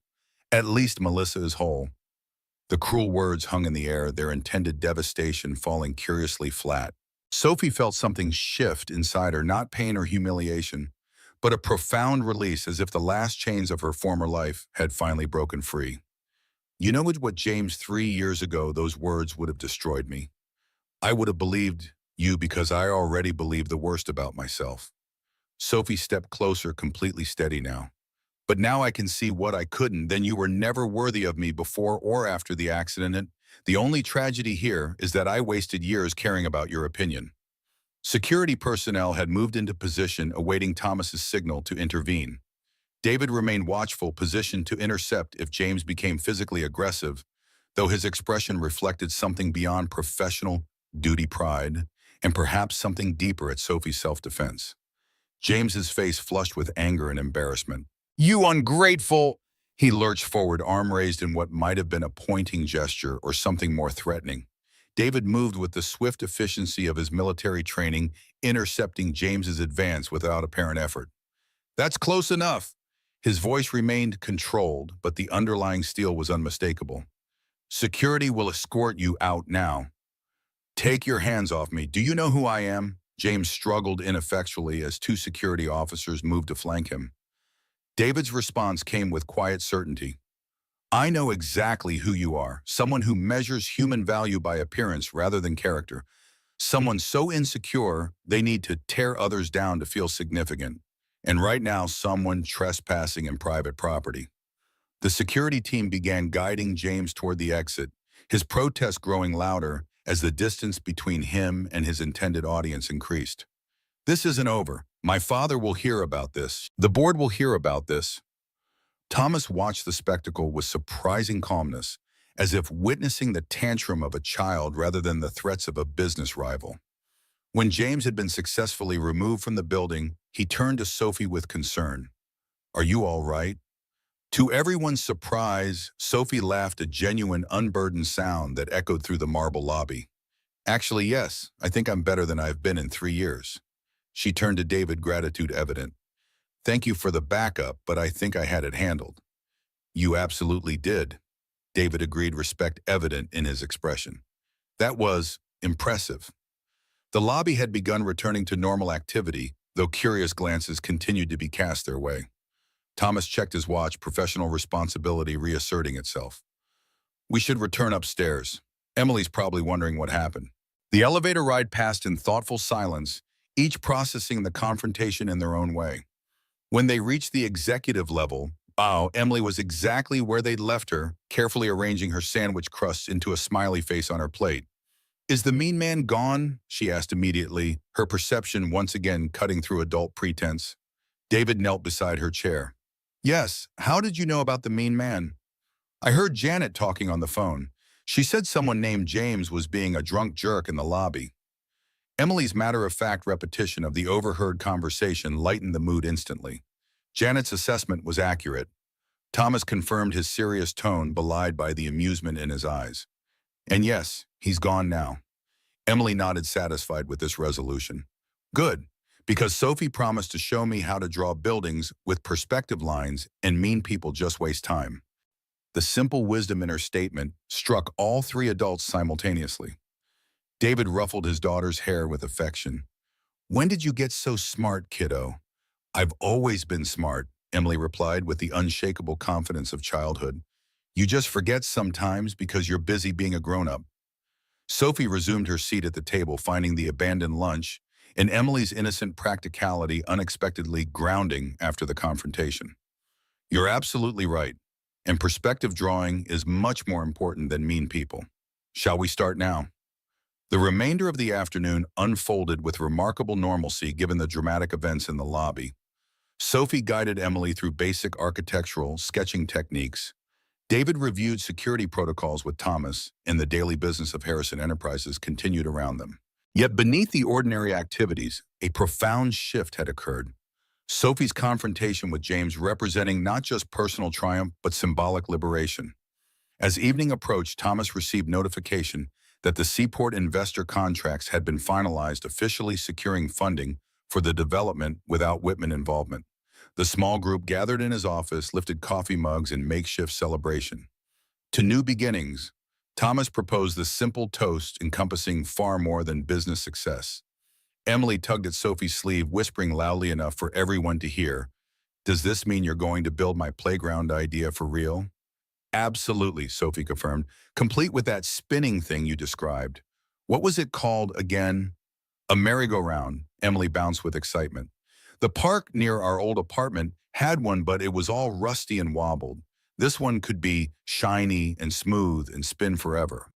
At least Melissa is whole. The cruel words hung in the air, their intended devastation falling curiously flat. Sophie felt something shift inside her, not pain or humiliation, but a profound release, as if the last chains of her former life had finally broken free. You know what, James, 3 years ago, those words would have destroyed me. I would have believed you because I already believed the worst about myself. Sophie stepped closer, completely steady now. But now I can see what I couldn't. Then you were never worthy of me before or after the accident. And the only tragedy here is that I wasted years caring about your opinion. Security personnel had moved into position, awaiting Thomas's signal to intervene. David remained watchful, positioned to intercept if James became physically aggressive, though his expression reflected something beyond professional duty pride, and perhaps something deeper at Sophie's self-defense. James's face flushed with anger and embarrassment. You ungrateful! He lurched forward, arm raised in what might have been a pointing gesture or something more threatening. David moved with the swift efficiency of his military training, intercepting James's advance without apparent effort. That's close enough. His voice remained controlled, but the underlying steel was unmistakable. Security will escort you out now. Take your hands off me. Do you know who I am? James struggled ineffectually as two security officers moved to flank him. David's response came with quiet certainty. I know exactly who you are, someone who measures human value by appearance rather than character. Someone so insecure they need to tear others down to feel significant. And right now, someone trespassing in private property. The security team began guiding James toward the exit, his protest growing louder as the distance between him and his intended audience increased. This isn't over. My father will hear about this. The board will hear about this. Thomas watched the spectacle with surprising calmness, as if witnessing the tantrum of a child rather than the threats of a business rival. When James had been successfully removed from the building, he turned to Sophie with concern. Are you all right? To everyone's surprise, Sophie laughed, a genuine, unburdened sound that echoed through the marble lobby. Actually, yes, I think I'm better than I've been in 3 years. She turned to David, gratitude evident. Thank you for the backup, but I think I had it handled. You absolutely did. David agreed, respect evident in his expression. That was impressive. The lobby had begun returning to normal activity, though curious glances continued to be cast their way. Thomas checked his watch, professional responsibility reasserting itself. We should return upstairs. Emily's probably wondering what happened. The elevator ride passed in thoughtful silence, each processing the confrontation in their own way. When they reached the executive level, Emily was exactly where they'd left her, carefully arranging her sandwich crusts into a smiley face on her plate. Is the mean man gone? She asked immediately, her perception once again cutting through adult pretense. David knelt beside her chair. Yes, how did you know about the mean man? I heard Janet talking on the phone. She said someone named James was being a drunk jerk in the lobby. Emily's matter-of-fact repetition of the overheard conversation lightened the mood instantly. Janet's assessment was accurate. Thomas confirmed his serious tone, belied by the amusement in his eyes. And yes, he's gone now. Emily nodded, satisfied with this resolution. Good, because Sophie promised to show me how to draw buildings with perspective lines, and mean people just waste time. The simple wisdom in her statement struck all three adults simultaneously. David ruffled his daughter's hair with affection. When did you get so smart, kiddo? I've always been smart, Emily replied with the unshakable confidence of childhood. You just forget sometimes because you're busy being a grown-up. Sophie resumed her seat at the table, finding the abandoned lunch, and Emily's innocent practicality unexpectedly grounding after the confrontation. You're absolutely right, and perspective drawing is much more important than mean people. Shall we start now? The remainder of the afternoon unfolded with remarkable normalcy given the dramatic events in the lobby. Sophie guided Emily through basic architectural sketching techniques. David reviewed security protocols with Thomas, and the daily business of Harrison Enterprises continued around them. Yet beneath the ordinary activities, a profound shift had occurred. Sophie's confrontation with James representing not just personal triumph, but symbolic liberation. As evening approached, Thomas received notification that the Seaport investor contracts had been finalized, officially securing funding for the development without Whitman involvement. The small group gathered in his office, lifted coffee mugs in makeshift celebration. To new beginnings, Thomas proposed the simple toast encompassing far more than business success. Emily tugged at Sophie's sleeve, whispering loudly enough for everyone to hear, "Does this mean you're going to build my playground idea for real?" "Absolutely," Sophie confirmed, "complete with that spinning thing you described. What was it called again?" "A merry-go-round," Emily bounced with excitement. "The park near our old apartment had one, but it was all rusty and wobbled. This one could be shiny and smooth and spin forever."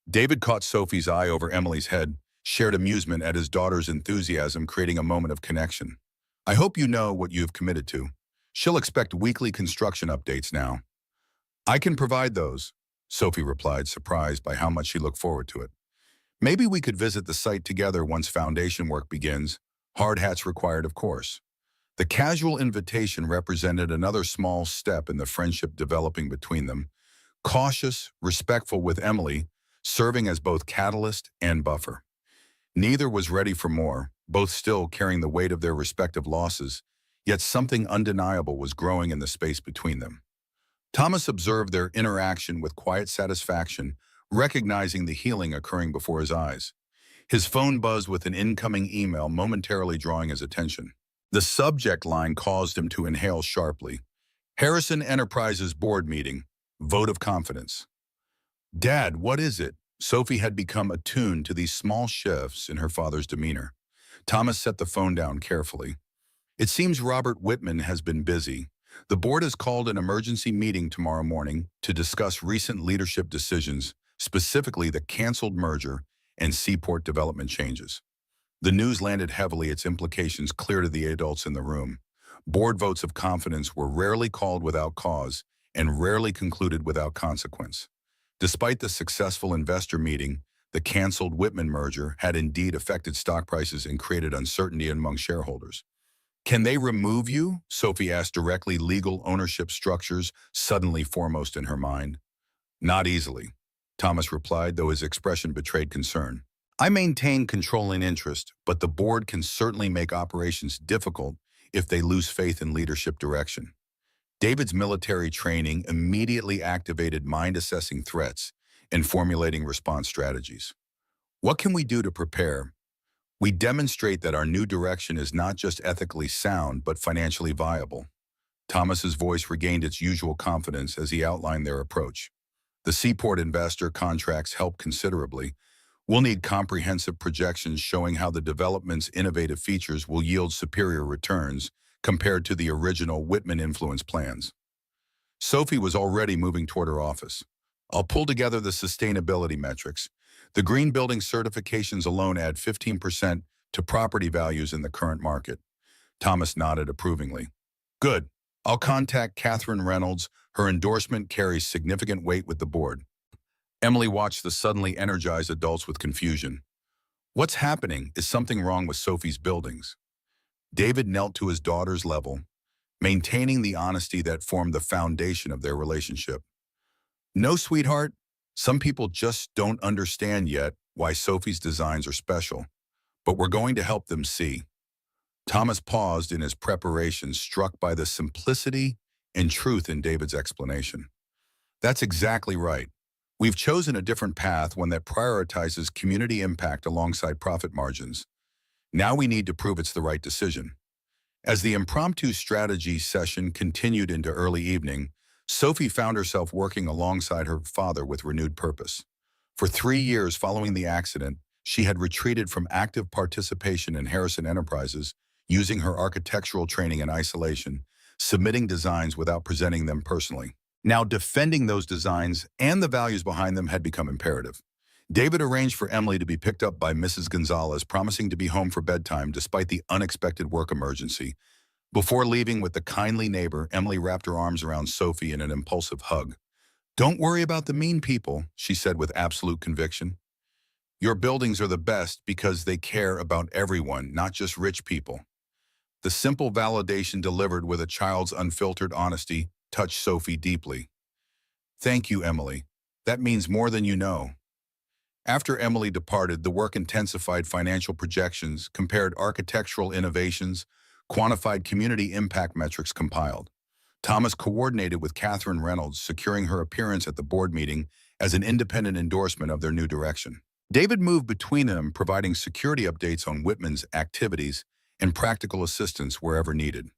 David caught Sophie's eye over Emily's head, shared amusement at his daughter's enthusiasm, creating a moment of connection. "I hope you know what you have committed to. She'll expect weekly construction updates now." "I can provide those," Sophie replied, surprised by how much she looked forward to it. "Maybe we could visit the site together once foundation work begins. Hard hats required, of course." The casual invitation represented another small step in the friendship developing between them, cautious, respectful, with Emily serving as both catalyst and buffer. Neither was ready for more, both still carrying the weight of their respective losses, yet something undeniable was growing in the space between them. Thomas observed their interaction with quiet satisfaction, recognizing the healing occurring before his eyes. His phone buzzed with an incoming email, momentarily drawing his attention. The subject line caused him to inhale sharply. "Harrison Enterprises Board Meeting. Vote of Confidence." "Dad, what is it?" Sophie had become attuned to these small shifts in her father's demeanor. Thomas set the phone down carefully. "It seems Robert Whitman has been busy. The board has called an emergency meeting tomorrow morning to discuss recent leadership decisions, specifically the canceled merger and seaport development changes." The news landed heavily, its implications clear to the adults in the room. Board votes of confidence were rarely called without cause and rarely concluded without consequence. Despite the successful investor meeting, the canceled Whitman merger had indeed affected stock prices and created uncertainty among shareholders. "Can they remove you?" Sophie asked directly, legal ownership structures suddenly foremost in her mind. "Not easily," Thomas replied, though his expression betrayed concern. "I maintain controlling interest, but the board can certainly make operations difficult if they lose faith in leadership direction." David's military training immediately activated mind-assessing threats and formulating response strategies. "What can we do to prepare?" "We demonstrate that our new direction is not just ethically sound, but financially viable." Thomas's voice regained its usual confidence as he outlined their approach. "The seaport investor contracts help considerably. We'll need comprehensive projections showing how the development's innovative features will yield superior returns compared to the original Whitman-influenced plans." Sophie was already moving toward her office. "I'll pull together the sustainability metrics. The green building certifications alone add 15% to property values in the current market." Thomas nodded approvingly. "Good. I'll contact Catherine Reynolds. Her endorsement carries significant weight with the board." Emily watched the suddenly energized adults with confusion. "What's happening? Is something wrong with Sophie's buildings?" David knelt to his daughter's level, maintaining the honesty that formed the foundation of their relationship. "No, sweetheart. Some people just don't understand yet why Sophie's designs are special, but we're going to help them see." Thomas paused in his preparation, struck by the simplicity and truth in David's explanation. "That's exactly right. We've chosen a different path, one that prioritizes community impact alongside profit margins. Now we need to prove it's the right decision." As the impromptu strategy session continued into early evening, Sophie found herself working alongside her father with renewed purpose. For 3 years following the accident, she had retreated from active participation in Harrison Enterprises, using her architectural training in isolation, submitting designs without presenting them personally. Now, defending those designs and the values behind them had become imperative. David arranged for Emily to be picked up by Mrs. Gonzalez, promising to be home for bedtime despite the unexpected work emergency. Before leaving with the kindly neighbor, Emily wrapped her arms around Sophie in an impulsive hug. "Don't worry about the mean people," she said with absolute conviction. "Your buildings are the best because they care about everyone, not just rich people." The simple validation delivered with a child's unfiltered honesty touched Sophie deeply. "Thank you, Emily. That means more than you know." After Emily departed, the work intensified financial projections, compared architectural innovations, quantified community impact metrics compiled. Thomas coordinated with Catherine Reynolds, securing her appearance at the board meeting as an independent endorsement of their new direction. David moved between them, providing security updates on Whitman's activities and practical assistance wherever needed.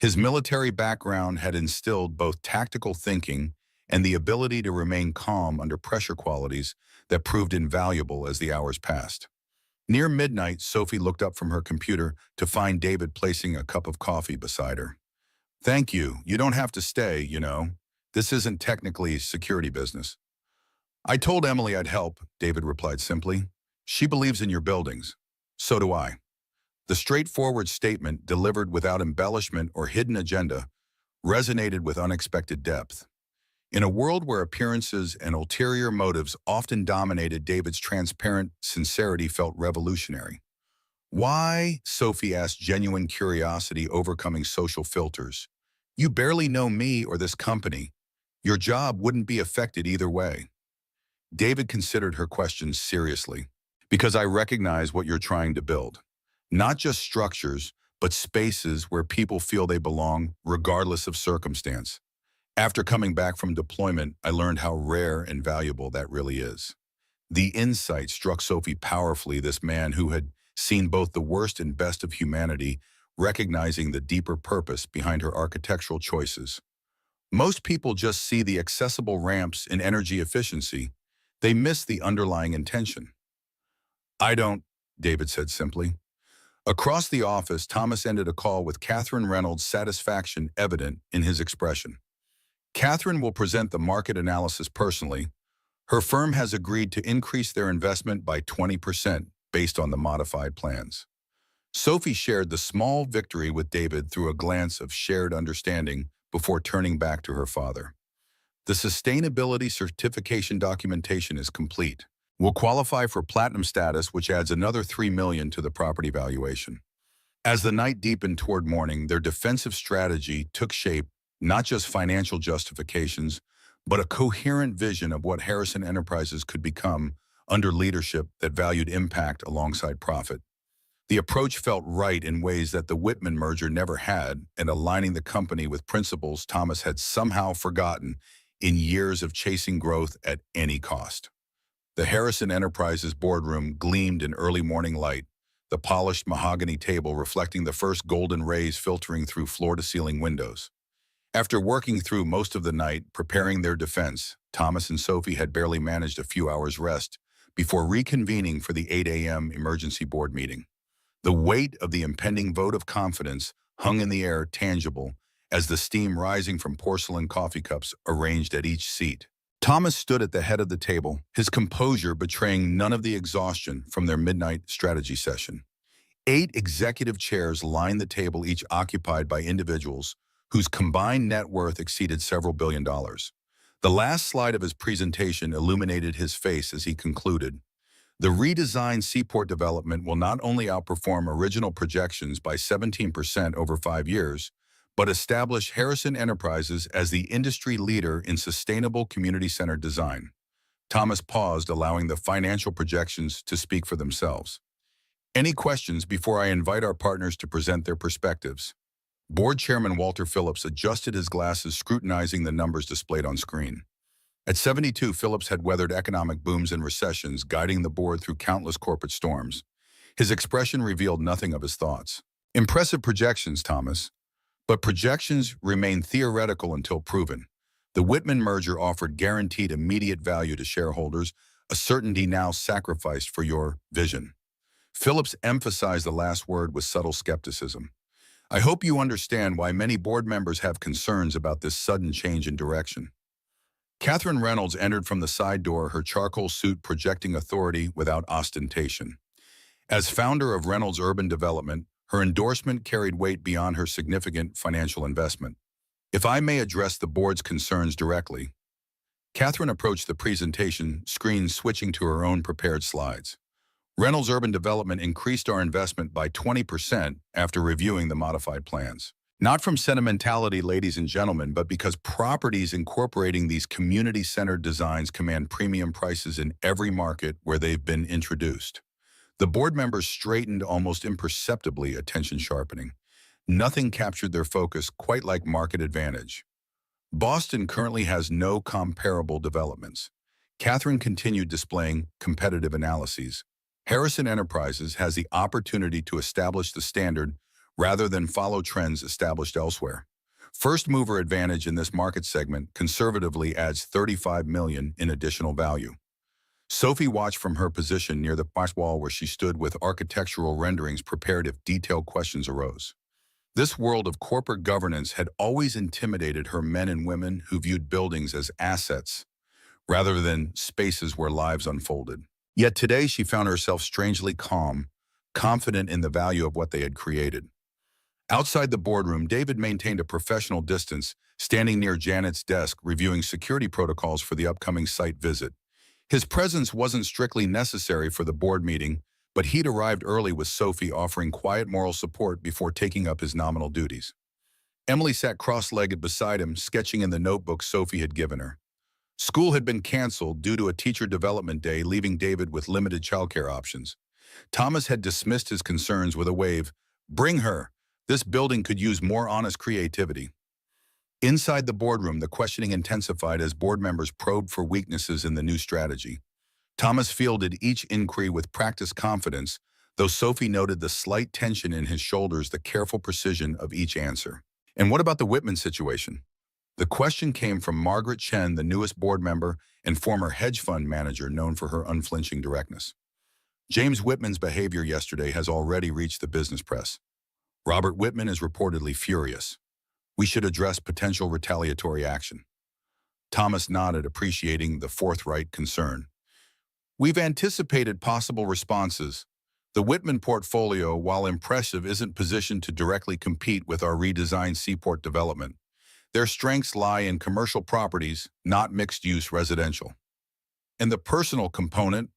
His military background had instilled both tactical thinking and the ability to remain calm under pressure, qualities that proved invaluable as the hours passed. Near midnight, Sophie looked up from her computer to find David placing a cup of coffee beside her. "Thank you. You don't have to stay, you know. This isn't technically security business." "I told Emily I'd help," David replied simply. "She believes in your buildings. So do I." The straightforward statement, delivered without embellishment or hidden agenda, resonated with unexpected depth. In a world where appearances and ulterior motives often dominated, David's transparent sincerity felt revolutionary. "Why?" Sophie asked, genuine curiosity overcoming social filters. "You barely know me or this company. Your job wouldn't be affected either way." David considered her questions seriously. "Because I recognize what you're trying to build. Not just structures, but spaces where people feel they belong, regardless of circumstance. After coming back from deployment, I learned how rare and valuable that really is." The insight struck Sophie powerfully, this man who had seen both the worst and best of humanity, recognizing the deeper purpose behind her architectural choices. Most people just see the accessible ramps and energy efficiency. They miss the underlying intention. "I don't," David said simply. Across the office, Thomas ended a call with Catherine Reynolds, satisfaction evident in his expression. "Catherine will present the market analysis personally. Her firm has agreed to increase their investment by 20% based on the modified plans." Sophie shared the small victory with David through a glance of shared understanding before turning back to her father. "The sustainability certification documentation is complete. We'll qualify for platinum status, which adds another $3 million to the property valuation." As the night deepened toward morning, their defensive strategy took shape, not just financial justifications, but a coherent vision of what Harrison Enterprises could become under leadership that valued impact alongside profit. The approach felt right in ways that the Whitman merger never had, and aligning the company with principles Thomas had somehow forgotten in years of chasing growth at any cost. The Harrison Enterprises boardroom gleamed in early morning light, the polished mahogany table reflecting the first golden rays filtering through floor-to-ceiling windows. After working through most of the night preparing their defense, Thomas and Sophie had barely managed a few hours rest before reconvening for the 8 a.m. emergency board meeting. The weight of the impending vote of confidence hung in the air, tangible, as the steam rising from porcelain coffee cups arranged at each seat. Thomas stood at the head of the table, his composure betraying none of the exhaustion from their midnight strategy session. 8 executive chairs lined the table, each occupied by individuals whose combined net worth exceeded several $billions. The last slide of his presentation illuminated his face as he concluded. "The redesigned seaport development will not only outperform original projections by 17% over 5 years, but establish Harrison Enterprises as the industry leader in sustainable community-centered design." Thomas paused, allowing the financial projections to speak for themselves. "Any questions before I invite our partners to present their perspectives?" Board Chairman Walter Phillips adjusted his glasses, scrutinizing the numbers displayed on screen. At 72, Phillips had weathered economic booms and recessions, guiding the board through countless corporate storms. His expression revealed nothing of his thoughts. Impressive projections, Thomas. But projections remain theoretical until proven. The Whitman merger offered guaranteed immediate value to shareholders, a certainty now sacrificed for your vision. Phillips emphasized the last word with subtle skepticism. I hope you understand why many board members have concerns about this sudden change in direction. Catherine Reynolds entered from the side door, her charcoal suit projecting authority without ostentation. As founder of Reynolds Urban Development, her endorsement carried weight beyond her significant financial investment. If I may address the board's concerns directly, Catherine approached the presentation, screen switching to her own prepared slides. Reynolds Urban Development increased our investment by 20% after reviewing the modified plans. Not from sentimentality, ladies and gentlemen, but because properties incorporating these community-centered designs command premium prices in every market where they've been introduced. The board members straightened almost imperceptibly, attention sharpening. Nothing captured their focus quite like market advantage. Boston currently has no comparable developments. Catherine continued displaying competitive analyses. Harrison Enterprises has the opportunity to establish the standard rather than follow trends established elsewhere. First mover advantage in this market segment conservatively adds $35 million in additional value. Sophie watched from her position near the wall where she stood with architectural renderings prepared if detailed questions arose. This world of corporate governance had always intimidated her men and women who viewed buildings as assets rather than spaces where lives unfolded. Yet today she found herself strangely calm, confident in the value of what they had created. Outside the boardroom, David maintained a professional distance, standing near Janet's desk reviewing security protocols for the upcoming site visit. His presence wasn't strictly necessary for the board meeting, but he'd arrived early with Sophie offering quiet moral support before taking up his nominal duties. Emily sat cross-legged beside him, sketching in the notebook Sophie had given her. School had been canceled due to a teacher development day, leaving David with limited childcare options. Thomas had dismissed his concerns with a wave. "Bring her. This building could use more honest creativity." Inside the boardroom, the questioning intensified as board members probed for weaknesses in the new strategy. Thomas fielded each inquiry with practiced confidence, though Sophie noted the slight tension in his shoulders, the careful precision of each answer. "And what about the Whitman situation?" The question came from Margaret Chen, the newest board member and former hedge fund manager known for her unflinching directness. "James Whitman's behavior yesterday has already reached the business press. Robert Whitman is reportedly furious. We should address potential retaliatory action." Thomas nodded, appreciating the forthright concern. "We've anticipated possible responses. The Whitman portfolio, while impressive, isn't positioned to directly compete with our redesigned seaport development. Their strengths lie in commercial properties, not mixed-use residential." "And the personal component,"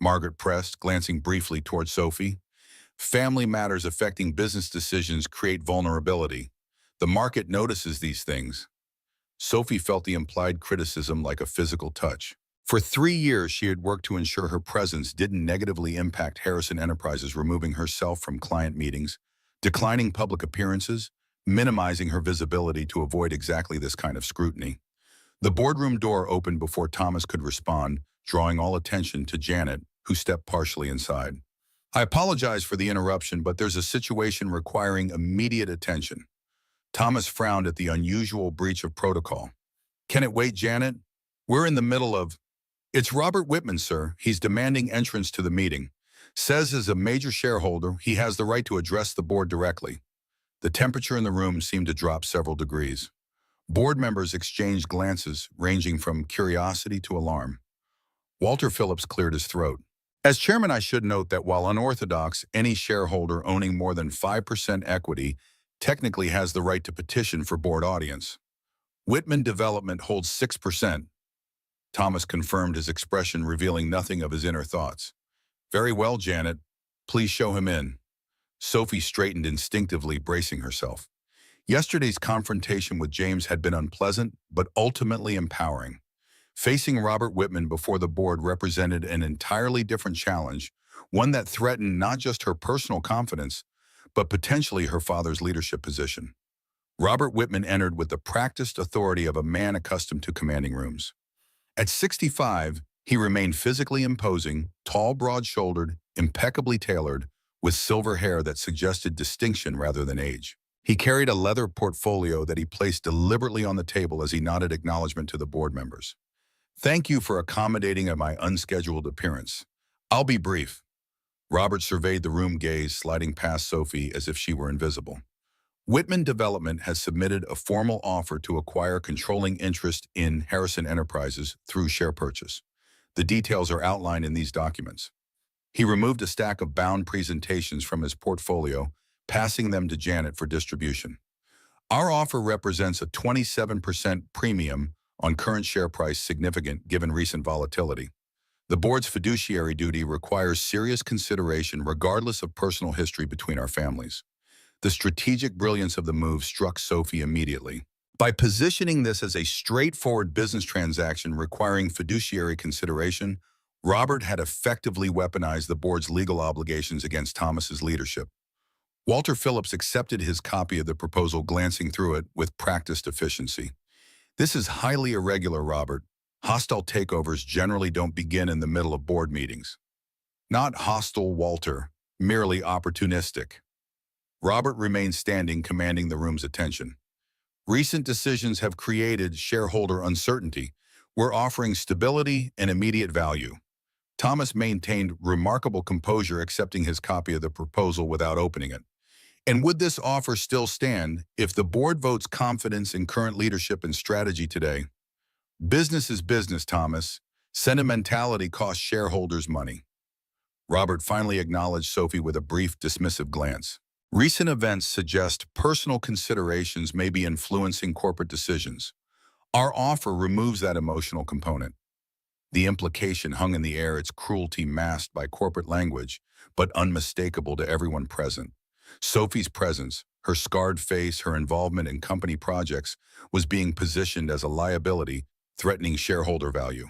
Margaret pressed, glancing briefly toward Sophie. "Family matters affecting business decisions create vulnerability. The market notices these things." Sophie felt the implied criticism like a physical touch. For 3 years, she had worked to ensure her presence didn't negatively impact Harrison Enterprises, removing herself from client meetings, declining public appearances, minimizing her visibility to avoid exactly this kind of scrutiny. The boardroom door opened before Thomas could respond, drawing all attention to Janet, who stepped partially inside. "I apologize for the interruption, but there's a situation requiring immediate attention." Thomas frowned at the unusual breach of protocol. "Can it wait, Janet? We're in the middle of—" "It's Robert Whitman, sir. He's demanding entrance to the meeting. Says as a major shareholder, he has the right to address the board directly." The temperature in the room seemed to drop several degrees. Board members exchanged glances, ranging from curiosity to alarm. Walter Phillips cleared his throat. "As chairman, I should note that while unorthodox, any shareholder owning more than 5% equity technically has the right to petition for board audience. Whitman Development holds 6%. Thomas confirmed, his expression revealing nothing of his inner thoughts. "Very well, Janet. Please show him in." Sophie straightened instinctively, bracing herself. Yesterday's confrontation with James had been unpleasant, but ultimately empowering. Facing Robert Whitman before the board represented an entirely different challenge, one that threatened not just her personal confidence, but potentially her father's leadership position. Robert Whitman entered with the practiced authority of a man accustomed to commanding rooms. At 65, he remained physically imposing, tall, broad-shouldered, impeccably tailored, with silver hair that suggested distinction rather than age. He carried a leather portfolio that he placed deliberately on the table as he nodded acknowledgement to the board members. "Thank you for accommodating my unscheduled appearance. I'll be brief." Robert surveyed the room, gaze sliding past Sophie as if she were invisible. "Whitman Development has submitted a formal offer to acquire controlling interest in Harrison Enterprises through share purchase. The details are outlined in these documents." He removed a stack of bound presentations from his portfolio, passing them to Janet for distribution. "Our offer represents a 27% premium on current share price, significant given recent volatility. The board's fiduciary duty requires serious consideration regardless of personal history between our families." The strategic brilliance of the move struck Sophie immediately. By positioning this as a straightforward business transaction requiring fiduciary consideration, Robert had effectively weaponized the board's legal obligations against Thomas's leadership. Walter Phillips accepted his copy of the proposal, glancing through it with practiced efficiency. "This is highly irregular, Robert. Hostile takeovers generally don't begin in the middle of board meetings." "Not hostile, Walter. Merely opportunistic." Robert remained standing, commanding the room's attention. "Recent decisions have created shareholder uncertainty. We're offering stability and immediate value." Thomas maintained remarkable composure, accepting his copy of the proposal without opening it. "And would this offer still stand if the board votes confidence in current leadership and strategy today?" "Business is business, Thomas. Sentimentality costs shareholders money." Robert finally acknowledged Sophie with a brief, dismissive glance. "Recent events suggest personal considerations may be influencing corporate decisions. Our offer removes that emotional component." The implication hung in the air, its cruelty masked by corporate language, but unmistakable to everyone present. Sophie's presence, her scarred face, her involvement in company projects, was being positioned as a liability, threatening shareholder value.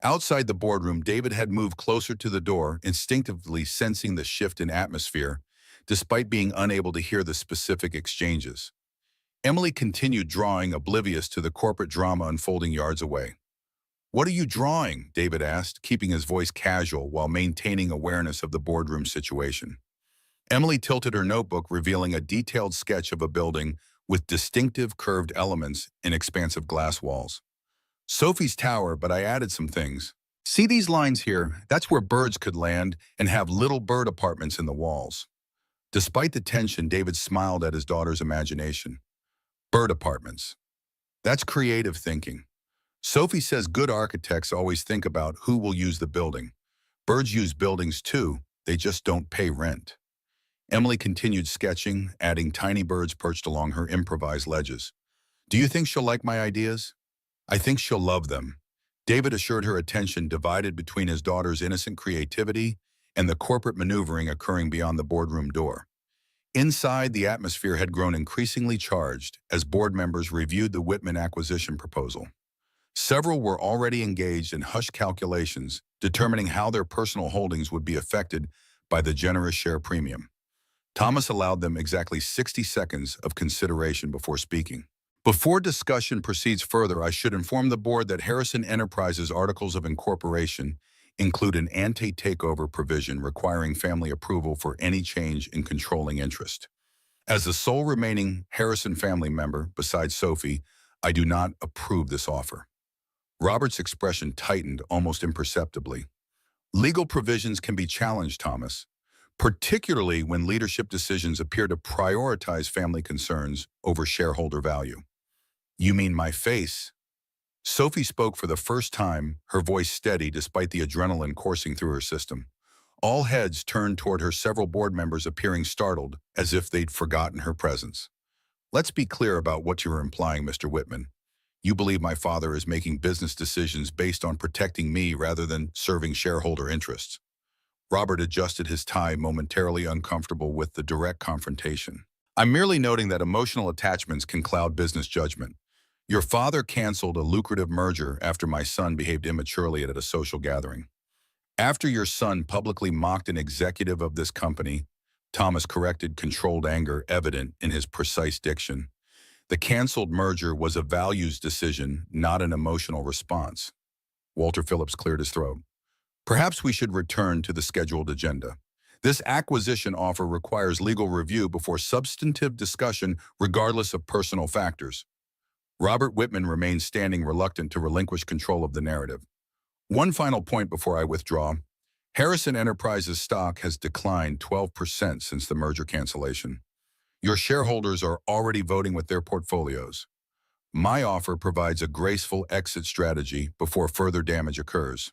Outside the boardroom, David had moved closer to the door, instinctively sensing the shift in atmosphere, despite being unable to hear the specific exchanges. Emily continued drawing, oblivious to the corporate drama unfolding yards away. "What are you drawing?" David asked, keeping his voice casual while maintaining awareness of the boardroom situation. Emily tilted her notebook, revealing a detailed sketch of a building with distinctive curved elements and expansive glass walls. "Sophie's tower, but I added some things. See these lines here? That's where birds could land and have little bird apartments in the walls." Despite the tension, David smiled at his daughter's imagination. "Bird apartments. That's creative thinking. Sophie says good architects always think about who will use the building. Birds use buildings too, they just don't pay rent." Emily continued sketching, adding tiny birds perched along her improvised ledges. "Do you think she'll like my ideas?" "I think she'll love them." David assured her, attention divided between his daughter's innocent creativity and the corporate maneuvering occurring beyond the boardroom door. Inside, the atmosphere had grown increasingly charged as board members reviewed the Whitman acquisition proposal. Several were already engaged in hushed calculations, determining how their personal holdings would be affected by the generous share premium. Thomas allowed them exactly 60 seconds of consideration before speaking. "Before discussion proceeds further, I should inform the board that Harrison Enterprises' articles of incorporation include an anti-takeover provision requiring family approval for any change in controlling interest. As the sole remaining Harrison family member, besides Sophie, I do not approve this offer." Robert's expression tightened almost imperceptibly. "Legal provisions can be challenged, Thomas, particularly when leadership decisions appear to prioritize family concerns over shareholder value." "You mean my face?" Sophie spoke for the first time, her voice steady despite the adrenaline coursing through her system. All heads turned toward her, several board members appearing startled, as if they'd forgotten her presence. "Let's be clear about what you are implying, Mr. Whitman. You believe my father is making business decisions based on protecting me rather than serving shareholder interests." Robert adjusted his tie, momentarily uncomfortable with the direct confrontation. "I'm merely noting that emotional attachments can cloud business judgment. Your father canceled a lucrative merger after my son behaved immaturely at a social gathering. After your son publicly mocked an executive of this company," Thomas corrected, controlled anger evident in his precise diction. "The canceled merger was a values decision, not an emotional response." Walter Phillips cleared his throat. "Perhaps we should return to the scheduled agenda. This acquisition offer requires legal review before substantive discussion regardless of personal factors. Robert Whitman remains standing reluctant to relinquish control of the narrative. One final point before I withdraw. Harrison Enterprises stock has declined 12% since the merger cancellation. Your shareholders are already voting with their portfolios. My offer provides a graceful exit strategy before further damage occurs.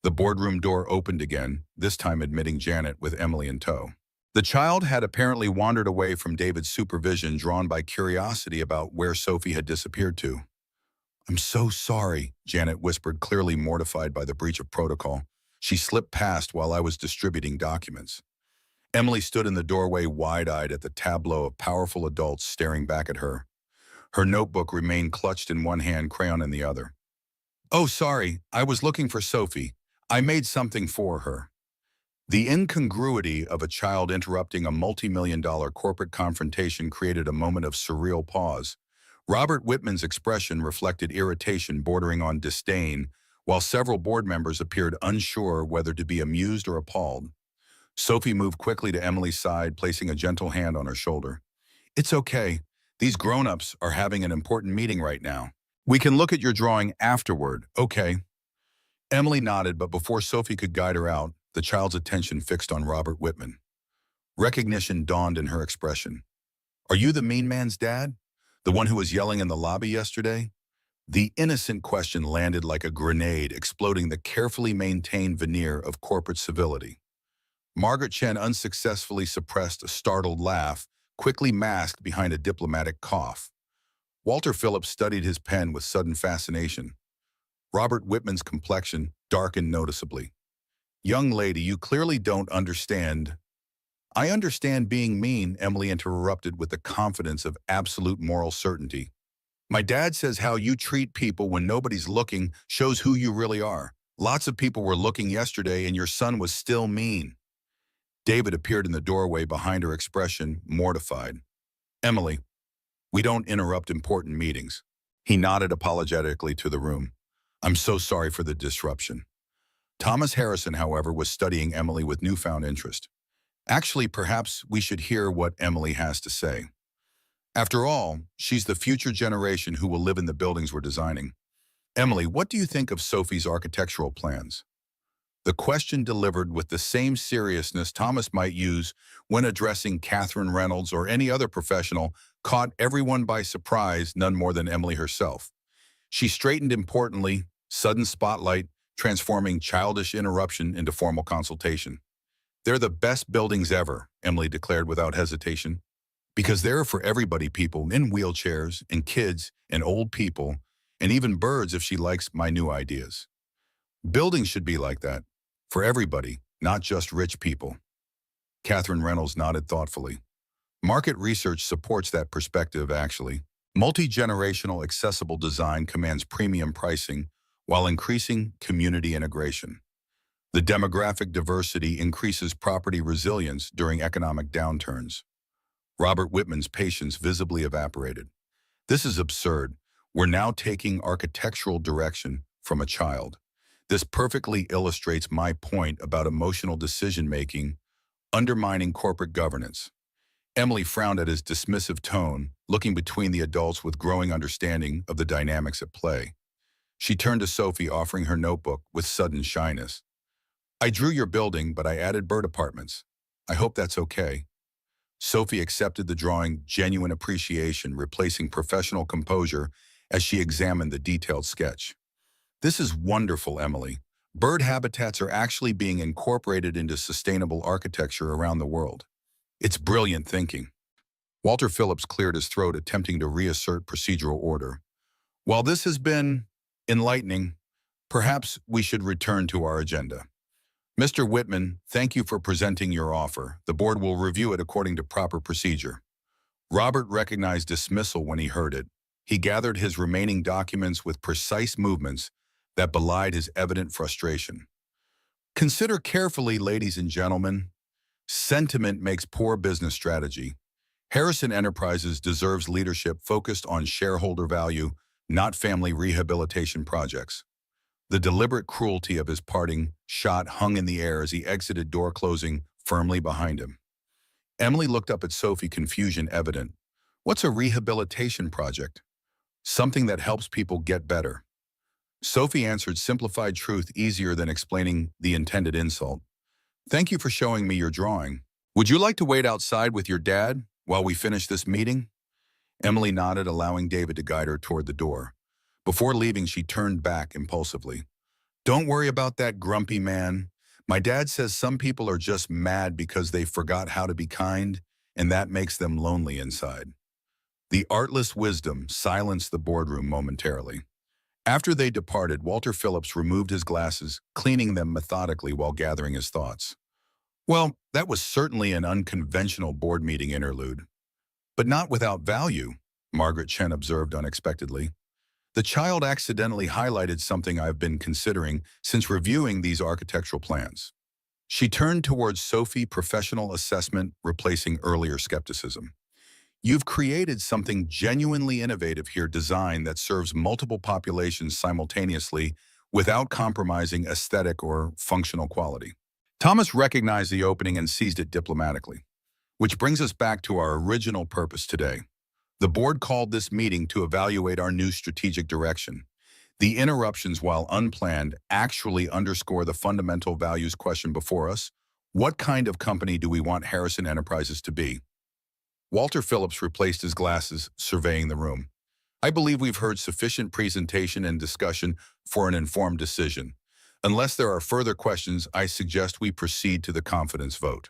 The boardroom door opened again, this time admitting Janet with Emily in tow. The child had apparently wandered away from David's supervision, drawn by curiosity about where Sophie had disappeared to. "I'm so sorry," Janet whispered, clearly mortified by the breach of protocol. She slipped past while I was distributing documents. Emily stood in the doorway, wide-eyed at the tableau of powerful adults staring back at her. Her notebook remained clutched in one hand, crayon in the other. "Oh, sorry, I was looking for Sophie. I made something for her." The incongruity of a child interrupting a multi-million-dollar corporate confrontation created a moment of surreal pause. Robert Whitman's expression reflected irritation bordering on disdain, while several board members appeared unsure whether to be amused or appalled. Sophie moved quickly to Emily's side, placing a gentle hand on her shoulder. "It's okay. These grown-ups are having an important meeting right now. We can look at your drawing afterward, okay?" Emily nodded, but before Sophie could guide her out, the child's attention fixed on Robert Whitman. Recognition dawned in her expression. "Are you the mean man's dad? The one who was yelling in the lobby yesterday?" The innocent question landed like a grenade, exploding the carefully maintained veneer of corporate civility. Margaret Chen unsuccessfully suppressed a startled laugh, quickly masked behind a diplomatic cough. Walter Phillips studied his pen with sudden fascination. Robert Whitman's complexion darkened noticeably. "Young lady, you clearly don't understand." "I understand being mean," Emily interrupted with the confidence of absolute moral certainty. "My dad says how you treat people when nobody's looking shows who you really are. Lots of people were looking yesterday and your son was still mean." David appeared in the doorway behind her, expression mortified. "Emily, we don't interrupt important meetings." He nodded apologetically to the room. "I'm so sorry for the disruption." Thomas Harrison, however, was studying Emily with newfound interest. "Actually, perhaps we should hear what Emily has to say. After all, she's the future generation who will live in the buildings we're designing. Emily, what do you think of Sophie's architectural plans?" The question, delivered with the same seriousness Thomas might use when addressing Catherine Reynolds or any other professional, caught everyone by surprise, none more than Emily herself. She straightened importantly, sudden spotlight, transforming childish interruption into formal consultation. "They're the best buildings ever," Emily declared without hesitation. "Because they're for everybody, people in wheelchairs, and kids, and old people, and even birds if she likes my new ideas. Buildings should be like that, for everybody, not just rich people." Catherine Reynolds nodded thoughtfully. "Market research supports that perspective, actually. Multi-generational accessible design commands premium pricing while increasing community integration. The demographic diversity increases property resilience during economic downturns." Robert Whitman's patience visibly evaporated. "This is absurd. We're now taking architectural direction from a child. This perfectly illustrates my point about emotional decision-making undermining corporate governance." Emily frowned at his dismissive tone, looking between the adults with growing understanding of the dynamics at play. She turned to Sophie, offering her notebook with sudden shyness. "I drew your building, but I added bird apartments. I hope that's okay." Sophie accepted the drawing, genuine appreciation replacing professional composure as she examined the detailed sketch. "This is wonderful, Emily. Bird habitats are actually being incorporated into sustainable architecture around the world. It's brilliant thinking." Walter Phillips cleared his throat, attempting to reassert procedural order. "While this has been enlightening, perhaps we should return to our agenda. Mr. Whitman, thank you for presenting your offer. The board will review it according to proper procedure." Robert recognized dismissal when he heard it. He gathered his remaining documents with precise movements that belied his evident frustration. "Consider carefully, ladies and gentlemen. Sentiment makes poor business strategy. Harrison Enterprises deserves leadership focused on shareholder value, not family rehabilitation projects." The deliberate cruelty of his parting shot hung in the air as he exited, door closing firmly behind him. Emily looked up at Sophie, confusion evident. What's a rehabilitation project? Something that helps people get better. Sophie answered, simplified truth easier than explaining the intended insult. Thank you for showing me your drawing. Would you like to wait outside with your dad while we finish this meeting? Emily nodded, allowing David to guide her toward the door. Before leaving, she turned back impulsively. Don't worry about that grumpy man. My dad says some people are just mad because they forgot how to be kind, and that makes them lonely inside. The artless wisdom silenced the boardroom momentarily. After they departed, Walter Phillips removed his glasses, cleaning them methodically while gathering his thoughts. Well, that was certainly an unconventional board meeting interlude. But not without value, Margaret Chen observed unexpectedly. The child accidentally highlighted something I've been considering since reviewing these architectural plans. She turned towards Sophie, professional assessment, replacing earlier skepticism. You've created something genuinely innovative here, design that serves multiple populations simultaneously without compromising aesthetic or functional quality. Thomas recognized the opening and seized it diplomatically, which brings us back to our original purpose today. The board called this meeting to evaluate our new strategic direction. The interruptions, while unplanned, actually underscore the fundamental values question before us. What kind of company do we want Harrison Enterprises to be? Walter Phillips replaced his glasses, surveying the room. I believe we've heard sufficient presentation and discussion for an informed decision. Unless there are further questions, I suggest we proceed to the confidence vote.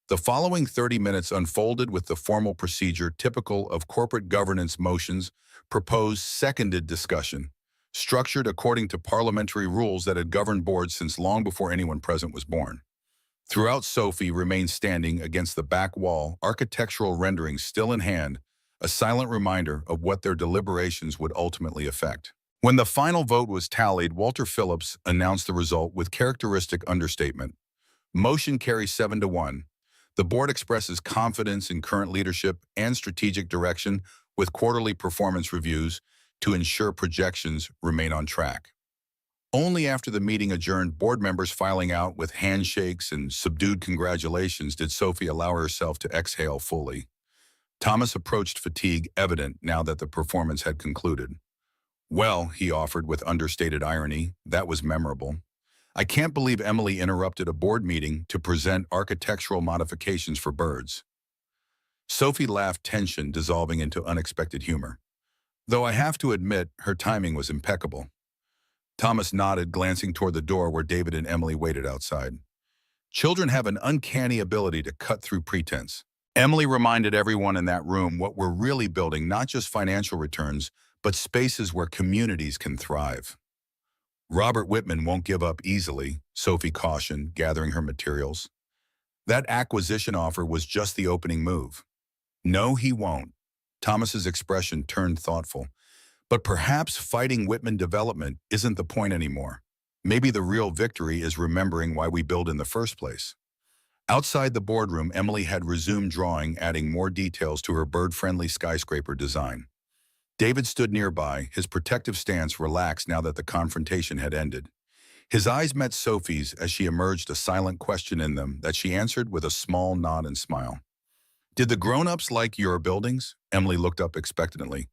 The following 30 minutes unfolded with the formal procedure typical of corporate governance motions, proposed, seconded discussion, structured according to parliamentary rules that had governed boards since long before anyone present was born. Throughout, Sophie remained standing against the back wall, architectural renderings still in hand, a silent reminder of what their deliberations would ultimately affect. When the final vote was tallied, Walter Phillips announced the result with characteristic understatement. Motion carries 7-1. The board expresses confidence in current leadership and strategic direction with quarterly performance reviews to ensure projections remain on track. Only after the meeting adjourned, board members filing out with handshakes and subdued congratulations did Sophie allow herself to exhale fully. Thomas approached fatigue evident now that the performance had concluded. Well, he offered with understated irony, that was memorable. I can't believe Emily interrupted a board meeting to present architectural modifications for birds. Sophie laughed, tension dissolving into unexpected humor. Though I have to admit, her timing was impeccable. Thomas nodded, glancing toward the door where David and Emily waited outside. Children have an uncanny ability to cut through pretense. Emily reminded everyone in that room what we're really building, not just financial returns, but spaces where communities can thrive. Robert Whitman won't give up easily, Sophie cautioned, gathering her materials. That acquisition offer was just the opening move. No, he won't. Thomas's expression turned thoughtful. But perhaps fighting Whitman development isn't the point anymore. Maybe the real victory is remembering why we build in the first place. Outside the boardroom, Emily had resumed drawing, adding more details to her bird-friendly skyscraper design. David stood nearby, his protective stance relaxed now that the confrontation had ended. His eyes met Sophie's as she emerged, a silent question in them that she answered with a small nod and smile. Did the grown-ups like your buildings? Emily looked up expectantly.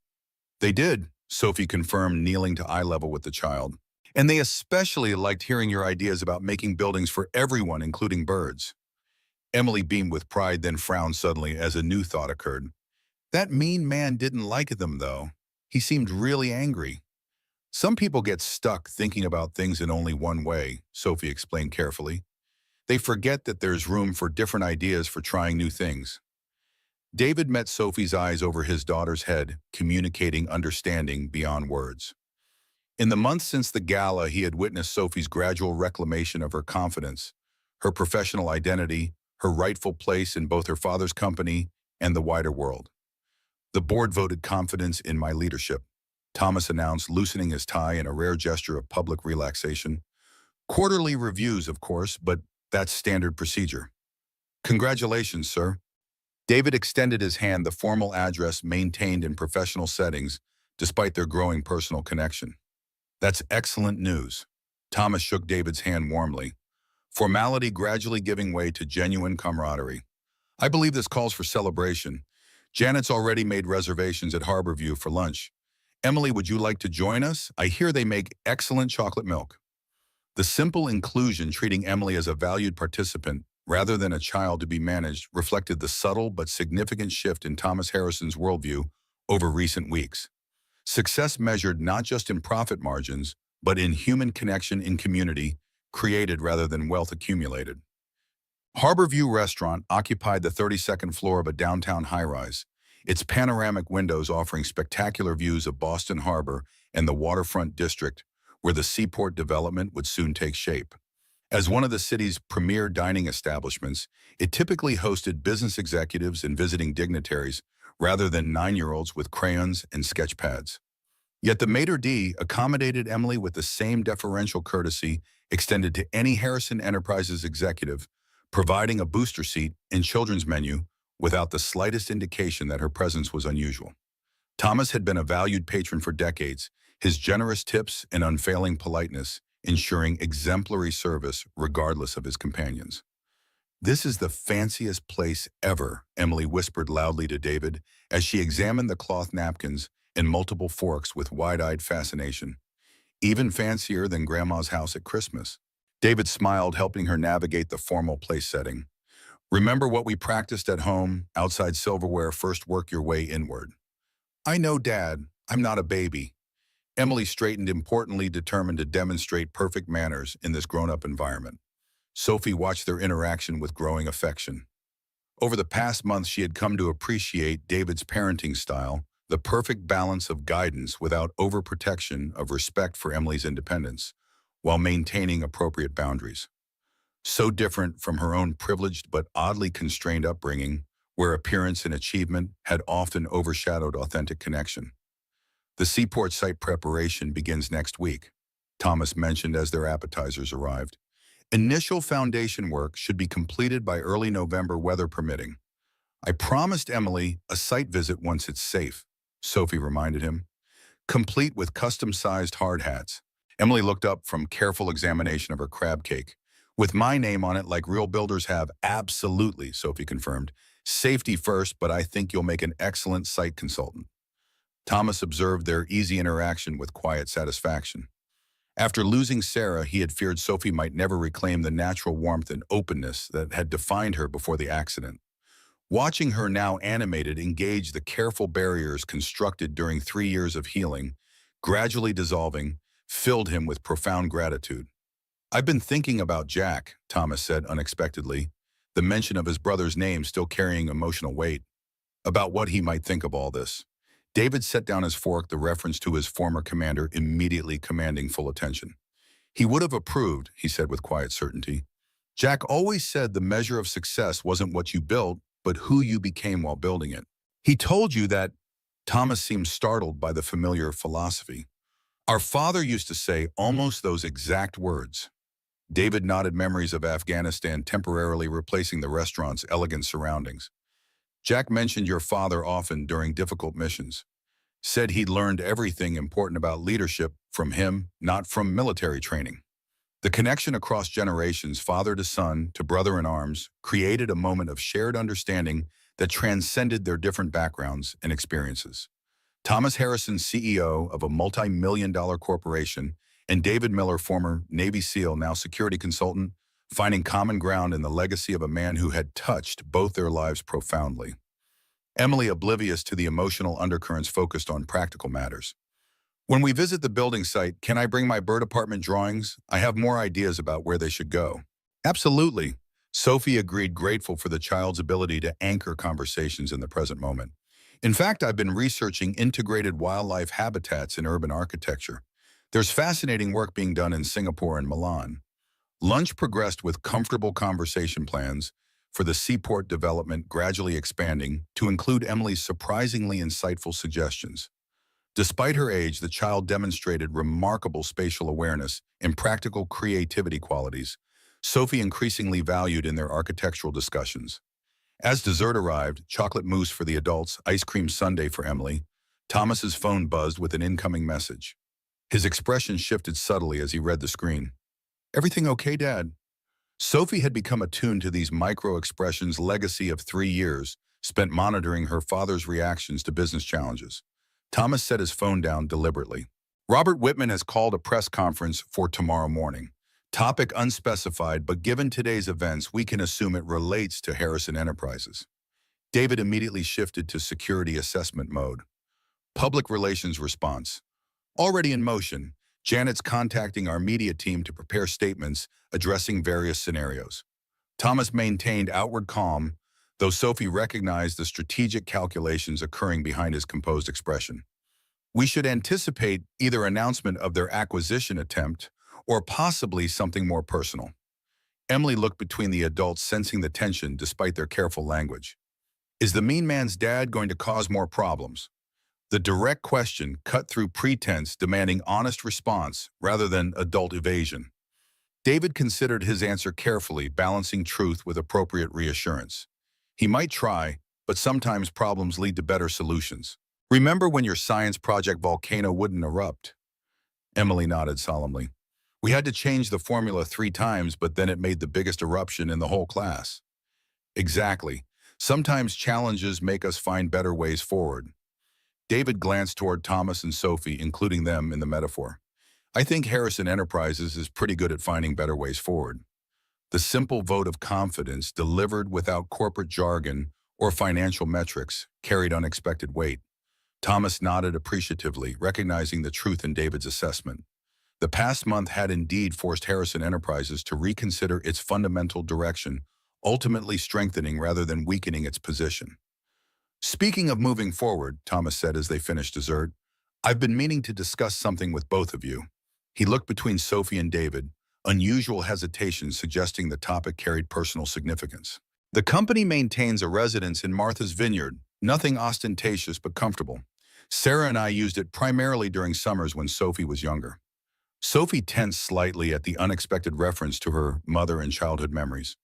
They did, Sophie confirmed, kneeling to eye level with the child. And they especially liked hearing your ideas about making buildings for everyone, including birds. Emily beamed with pride, then frowned suddenly as a new thought occurred. That mean man didn't like them, though. He seemed really angry. Some people get stuck thinking about things in only one way, Sophie explained carefully. They forget that there's room for different ideas for trying new things. David met Sophie's eyes over his daughter's head, communicating understanding beyond words. In the months since the gala, he had witnessed Sophie's gradual reclamation of her confidence, her professional identity, her rightful place in both her father's company and the wider world. The board voted confidence in my leadership, Thomas announced, loosening his tie in a rare gesture of public relaxation. Quarterly reviews, of course, but that's standard procedure. Congratulations, sir. David extended his hand, the formal address maintained in professional settings, despite their growing personal connection. That's excellent news. Thomas shook David's hand warmly. formality gradually giving way to genuine camaraderie. I believe this calls for celebration. Janet's already made reservations at Harborview for lunch. Emily, would you like to join us? I hear they make excellent chocolate milk. The simple inclusion treating Emily as a valued participant rather than a child to be managed reflected the subtle but significant shift in Thomas Harrison's worldview over recent weeks. Success measured not just in profit margins, but in human connection in community, created rather than wealth accumulated. Harborview Restaurant occupied the 32nd floor of a downtown high-rise, its panoramic windows offering spectacular views of Boston Harbor and the waterfront district, where the seaport development would soon take shape. As one of the city's premier dining establishments, it typically hosted business executives and visiting dignitaries rather than 9-year-olds with crayons and sketch pads. Yet the maitre d' accommodated Emily with the same deferential courtesy extended to any Harrison Enterprises executive, providing a booster seat and children's menu without the slightest indication that her presence was unusual. Thomas had been a valued patron for decades, his generous tips and unfailing politeness ensuring exemplary service regardless of his companions. "This is the fanciest place ever," Emily whispered loudly to David as she examined the cloth napkins and multiple forks with wide-eyed fascination. "Even fancier than Grandma's house at Christmas." David smiled, helping her navigate the formal place setting. "Remember what we practiced at home, outside silverware, first work your way inward." "I know, Dad. I'm not a baby." Emily straightened, importantly determined to demonstrate perfect manners in this grown-up environment. Sophie watched their interaction with growing affection. Over the past month, she had come to appreciate David's parenting style, the perfect balance of guidance without overprotection, of respect for Emily's independence, while maintaining appropriate boundaries. So different from her own privileged but oddly constrained upbringing, where appearance and achievement had often overshadowed authentic connection. "The seaport site preparation begins next week," Thomas mentioned as their appetizers arrived. "Initial foundation work should be completed by early November, weather permitting." "I promised Emily a site visit once it's safe," Sophie reminded him. "Complete with custom-sized hard hats." Emily looked up from careful examination of her crab cake. "With my name on it like real builders have." "Absolutely," Sophie confirmed. "Safety first, but I think you'll make an excellent site consultant." Thomas observed their easy interaction with quiet satisfaction. After losing Sarah, he had feared Sophie might never reclaim the natural warmth and openness that had defined her before the accident. Watching her now animated engage the careful barriers constructed during 3 years of healing, gradually dissolving, filled him with profound gratitude. "I've been thinking about Jack," Thomas said unexpectedly, the mention of his brother's name still carrying emotional weight. "About what he might think of all this." David set down his fork, the reference to his former commander immediately commanding full attention. "He would have approved," he said with quiet certainty. "Jack always said the measure of success wasn't what you built, but who you became while building it. He told you that." Thomas seemed startled by the familiar philosophy. "Our father used to say almost those exact words." David nodded, memories of Afghanistan temporarily replacing the restaurant's elegant surroundings. "Jack mentioned your father often during difficult missions. Said he'd learned everything important about leadership from him, not from military training." The connection across generations, father to son to brother in arms, created a moment of shared understanding that transcended their different backgrounds and experiences. Thomas Harrison, CEO of a multi-million-dollar corporation, and David Miller, former Navy SEAL, now security consultant, finding common ground in the legacy of a man who had touched both their lives profoundly. Emily, oblivious to the emotional undercurrents, focused on practical matters. "When we visit the building site, can I bring my bird apartment drawings? I have more ideas about where they should go." "Absolutely," Sophie agreed, grateful for the child's ability to anchor conversations in the present moment. "In fact, I've been researching integrated wildlife habitats in urban architecture. There's fascinating work being done in Singapore and Milan." Lunch progressed with comfortable conversation plans for the seaport development gradually expanding to include Emily's surprisingly insightful suggestions. Despite her age, the child demonstrated remarkable spatial awareness and practical creativity qualities, Sophie increasingly valued in their architectural discussions. As dessert arrived, chocolate mousse for the adults, ice cream sundae for Emily, Thomas's phone buzzed with an incoming message. His expression shifted subtly as he read the screen. "Everything okay, Dad?" Sophie had become attuned to these micro-expressions legacy of 3 years spent monitoring her father's reactions to business challenges. Thomas set his phone down deliberately. Robert Whitman has called a press conference for tomorrow morning. Topic unspecified, but given today's events, we can assume it relates to Harrison Enterprises. David immediately shifted to security assessment mode. Public relations response. Already in motion, Janet's contacting our media team to prepare statements addressing various scenarios. Thomas maintained outward calm, though Sophie recognized the strategic calculations occurring behind his composed expression. We should anticipate either announcement of their acquisition attempt or possibly something more personal. Emily looked between the adults, sensing the tension despite their careful language. Is the mean man's dad going to cause more problems? The direct question cut through pretense, demanding honest response rather than adult evasion. David considered his answer carefully, balancing truth with appropriate reassurance. He might try, but sometimes problems lead to better solutions. Remember when your science project volcano wouldn't erupt? Emily nodded solemnly. We had to change the formula 3 times, but then it made the biggest eruption in the whole class. Exactly. Sometimes challenges make us find better ways forward. David glanced toward Thomas and Sophie, including them in the metaphor. I think Harrison Enterprises is pretty good at finding better ways forward. The simple vote of confidence, delivered without corporate jargon or financial metrics, carried unexpected weight. Thomas nodded appreciatively, recognizing the truth in David's assessment. The past month had indeed forced Harrison Enterprises to reconsider its fundamental direction, ultimately strengthening rather than weakening its position. Speaking of moving forward, Thomas said as they finished dessert, I've been meaning to discuss something with both of you. He looked between Sophie and David, unusual hesitation suggesting the topic carried personal significance. The company maintains a residence in Martha's Vineyard, nothing ostentatious but comfortable. Sarah and I used it primarily during summers when Sophie was younger. Sophie tensed slightly at the unexpected reference to her mother and childhood memories.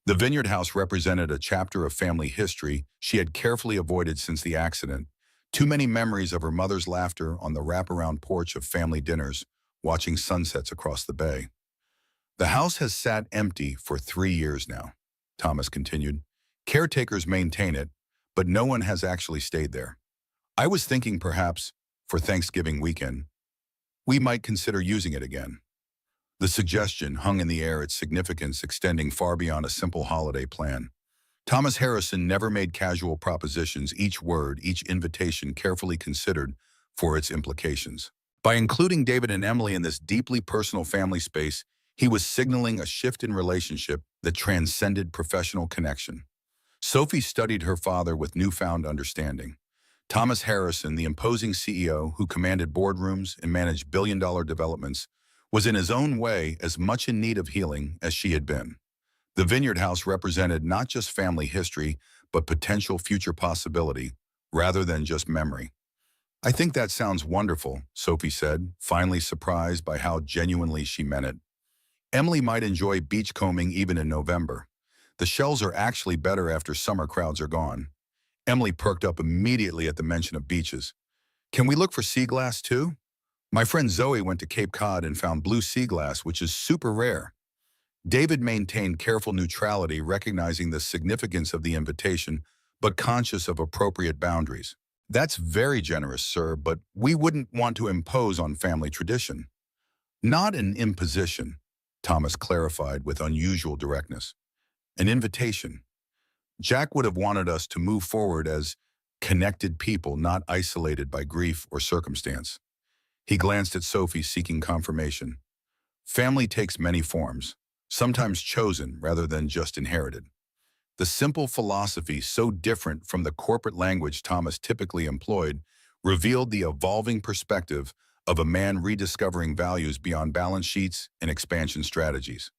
The vineyard house represented a chapter of family history she had carefully avoided since the accident. Too many memories of her mother's laughter on the wraparound porch of family dinners, watching sunsets across the bay. The house has sat empty for 3 years now, Thomas continued. Caretakers maintain it, but no one has actually stayed there. I was thinking perhaps, for Thanksgiving weekend, we might consider using it again. The suggestion hung in the air, its significance extending far beyond a simple holiday plan. Thomas Harrison never made casual propositions, each word, each invitation carefully considered for its implications. By including David and Emily in this deeply personal family space, he was signaling a shift in relationship that transcended professional connection. Sophie studied her father with newfound understanding. Thomas Harrison, the imposing CEO who commanded boardrooms and managed billion-dollar developments, was in his own way as much in need of healing as she had been. The Vineyard House represented not just family history, but potential future possibility, rather than just memory. I think that sounds wonderful, Sophie said, finally surprised by how genuinely she meant it. Emily might enjoy beachcombing even in November. The shells are actually better after summer crowds are gone. Emily perked up immediately at the mention of beaches. Can we look for sea glass too? My friend Zoe went to Cape Cod and found blue sea glass, which is super rare. David maintained careful neutrality, recognizing the significance of the invitation, but conscious of appropriate boundaries. That's very generous, sir, but we wouldn't want to impose on family tradition. Not an imposition, Thomas clarified with unusual directness. An invitation. Jack would have wanted us to move forward as connected people, not isolated by grief or circumstance. He glanced at Sophie, seeking confirmation. Family takes many forms, sometimes chosen rather than just inherited. The simple philosophy, so different from the corporate language Thomas typically employed, revealed the evolving perspective of a man rediscovering values beyond balance sheets and expansion strategies.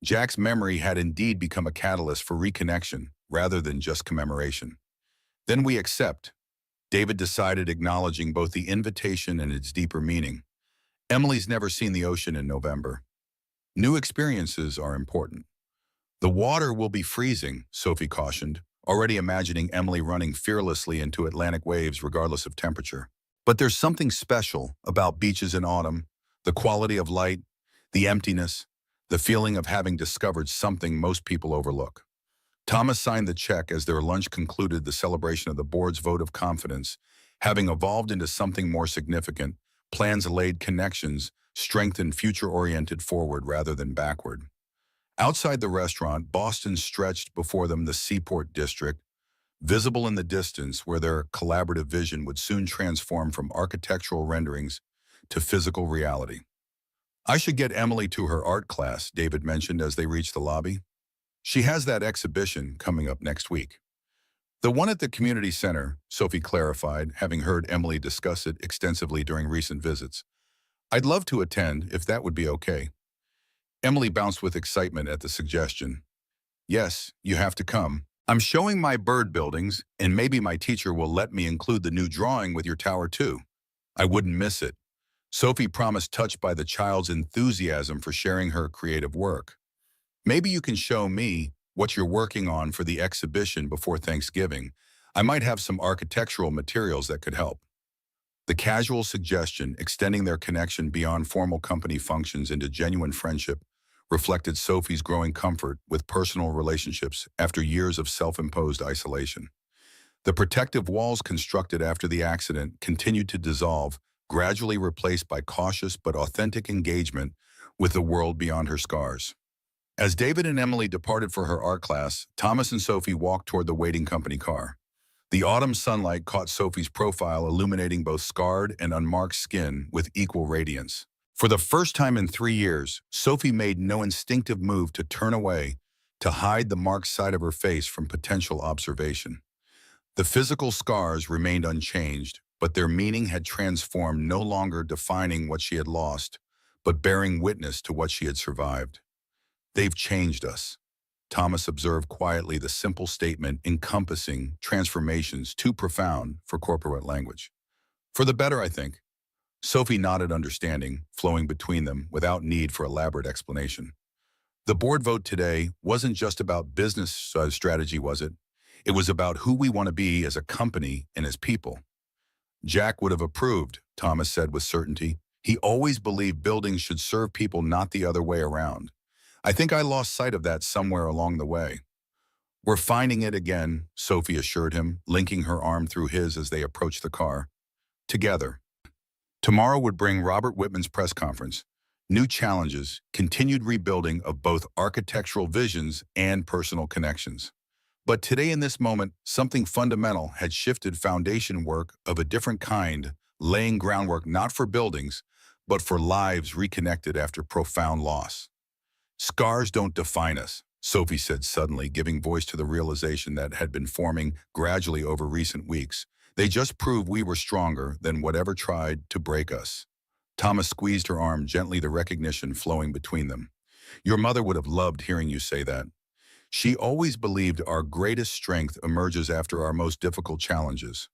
Jack's memory had indeed become a catalyst for reconnection rather than just commemoration. Then we accept, David decided, acknowledging both the invitation and its deeper meaning. Emily's never seen the ocean in November. New experiences are important. The water will be freezing, Sophie cautioned, already imagining Emily running fearlessly into Atlantic waves regardless of temperature. But there's something special about beaches in autumn, the quality of light, the emptiness, the feeling of having discovered something most people overlook. Thomas signed the check as their lunch concluded the celebration of the board's vote of confidence. Having evolved into something more significant, plans laid connections, strengthened future-oriented forward rather than backward. Outside the restaurant, Boston stretched before them the Seaport District, visible in the distance where their collaborative vision would soon transform from architectural renderings to physical reality. I should get Emily to her art class, David mentioned as they reached the lobby. She has that exhibition coming up next week. The one at the community center, Sophie clarified, having heard Emily discuss it extensively during recent visits. I'd love to attend if that would be okay. Emily bounced with excitement at the suggestion. Yes, you have to come. I'm showing my bird buildings, and maybe my teacher will let me include the new drawing with your tower too. I wouldn't miss it. Sophie promised, touched by the child's enthusiasm for sharing her creative work. Maybe you can show me what you're working on for the exhibition before Thanksgiving. I might have some architectural materials that could help. The casual suggestion, extending their connection beyond formal company functions into genuine friendship, reflected Sophie's growing comfort with personal relationships after years of self-imposed isolation. The protective walls constructed after the accident continued to dissolve, gradually replaced by cautious but authentic engagement with the world beyond her scars. As David and Emily departed for her art class, Thomas and Sophie walked toward the waiting company car. The autumn sunlight caught Sophie's profile, illuminating both scarred and unmarked skin with equal radiance. For the first time in 3 years, Sophie made no instinctive move to turn away, to hide the marked side of her face from potential observation. The physical scars remained unchanged, but their meaning had transformed, no longer defining what she had lost, but bearing witness to what she had survived. They've changed us. Thomas observed quietly, the simple statement encompassing transformations too profound for corporate language. For the better, I think. Sophie nodded, understanding, flowing between them without need for elaborate explanation. The board vote today wasn't just about business strategy, was it? It was about who we want to be as a company and as people. Jack would have approved, Thomas said with certainty. He always believed buildings should serve people, not the other way around. I think I lost sight of that somewhere along the way. We're finding it again, Sophie assured him, linking her arm through his as they approached the car. Together. Tomorrow would bring Robert Whitman's press conference. New challenges, continued rebuilding of both architectural visions and personal connections. But today, in this moment, something fundamental had shifted. Foundation work of a different kind, laying groundwork not for buildings, but for lives reconnected after profound loss. Scars don't define us, Sophie said suddenly, giving voice to the realization that had been forming gradually over recent weeks. They just prove we were stronger than whatever tried to break us. Thomas squeezed her arm gently, the recognition flowing between them. Your mother would have loved hearing you say that. She always believed our greatest strength emerges after our most difficult challenges.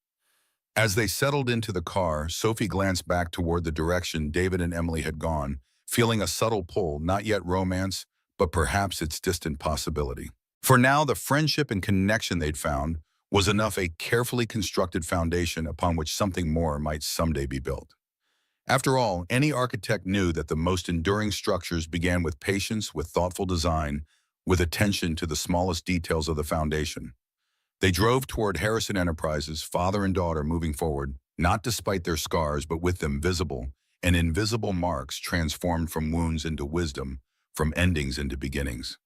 As they settled into the car, Sophie glanced back toward the direction David and Emily had gone, feeling a subtle pull, not yet romance, but perhaps its distant possibility. For now, the friendship and connection they'd found was enough, a carefully constructed foundation upon which something more might someday be built. After all, any architect knew that the most enduring structures began with patience, with thoughtful design, with attention to the smallest details of the foundation. They drove toward Harrison Enterprises, father and daughter moving forward, not despite their scars, but with them visible, and invisible marks transformed from wounds into wisdom, from endings into beginnings.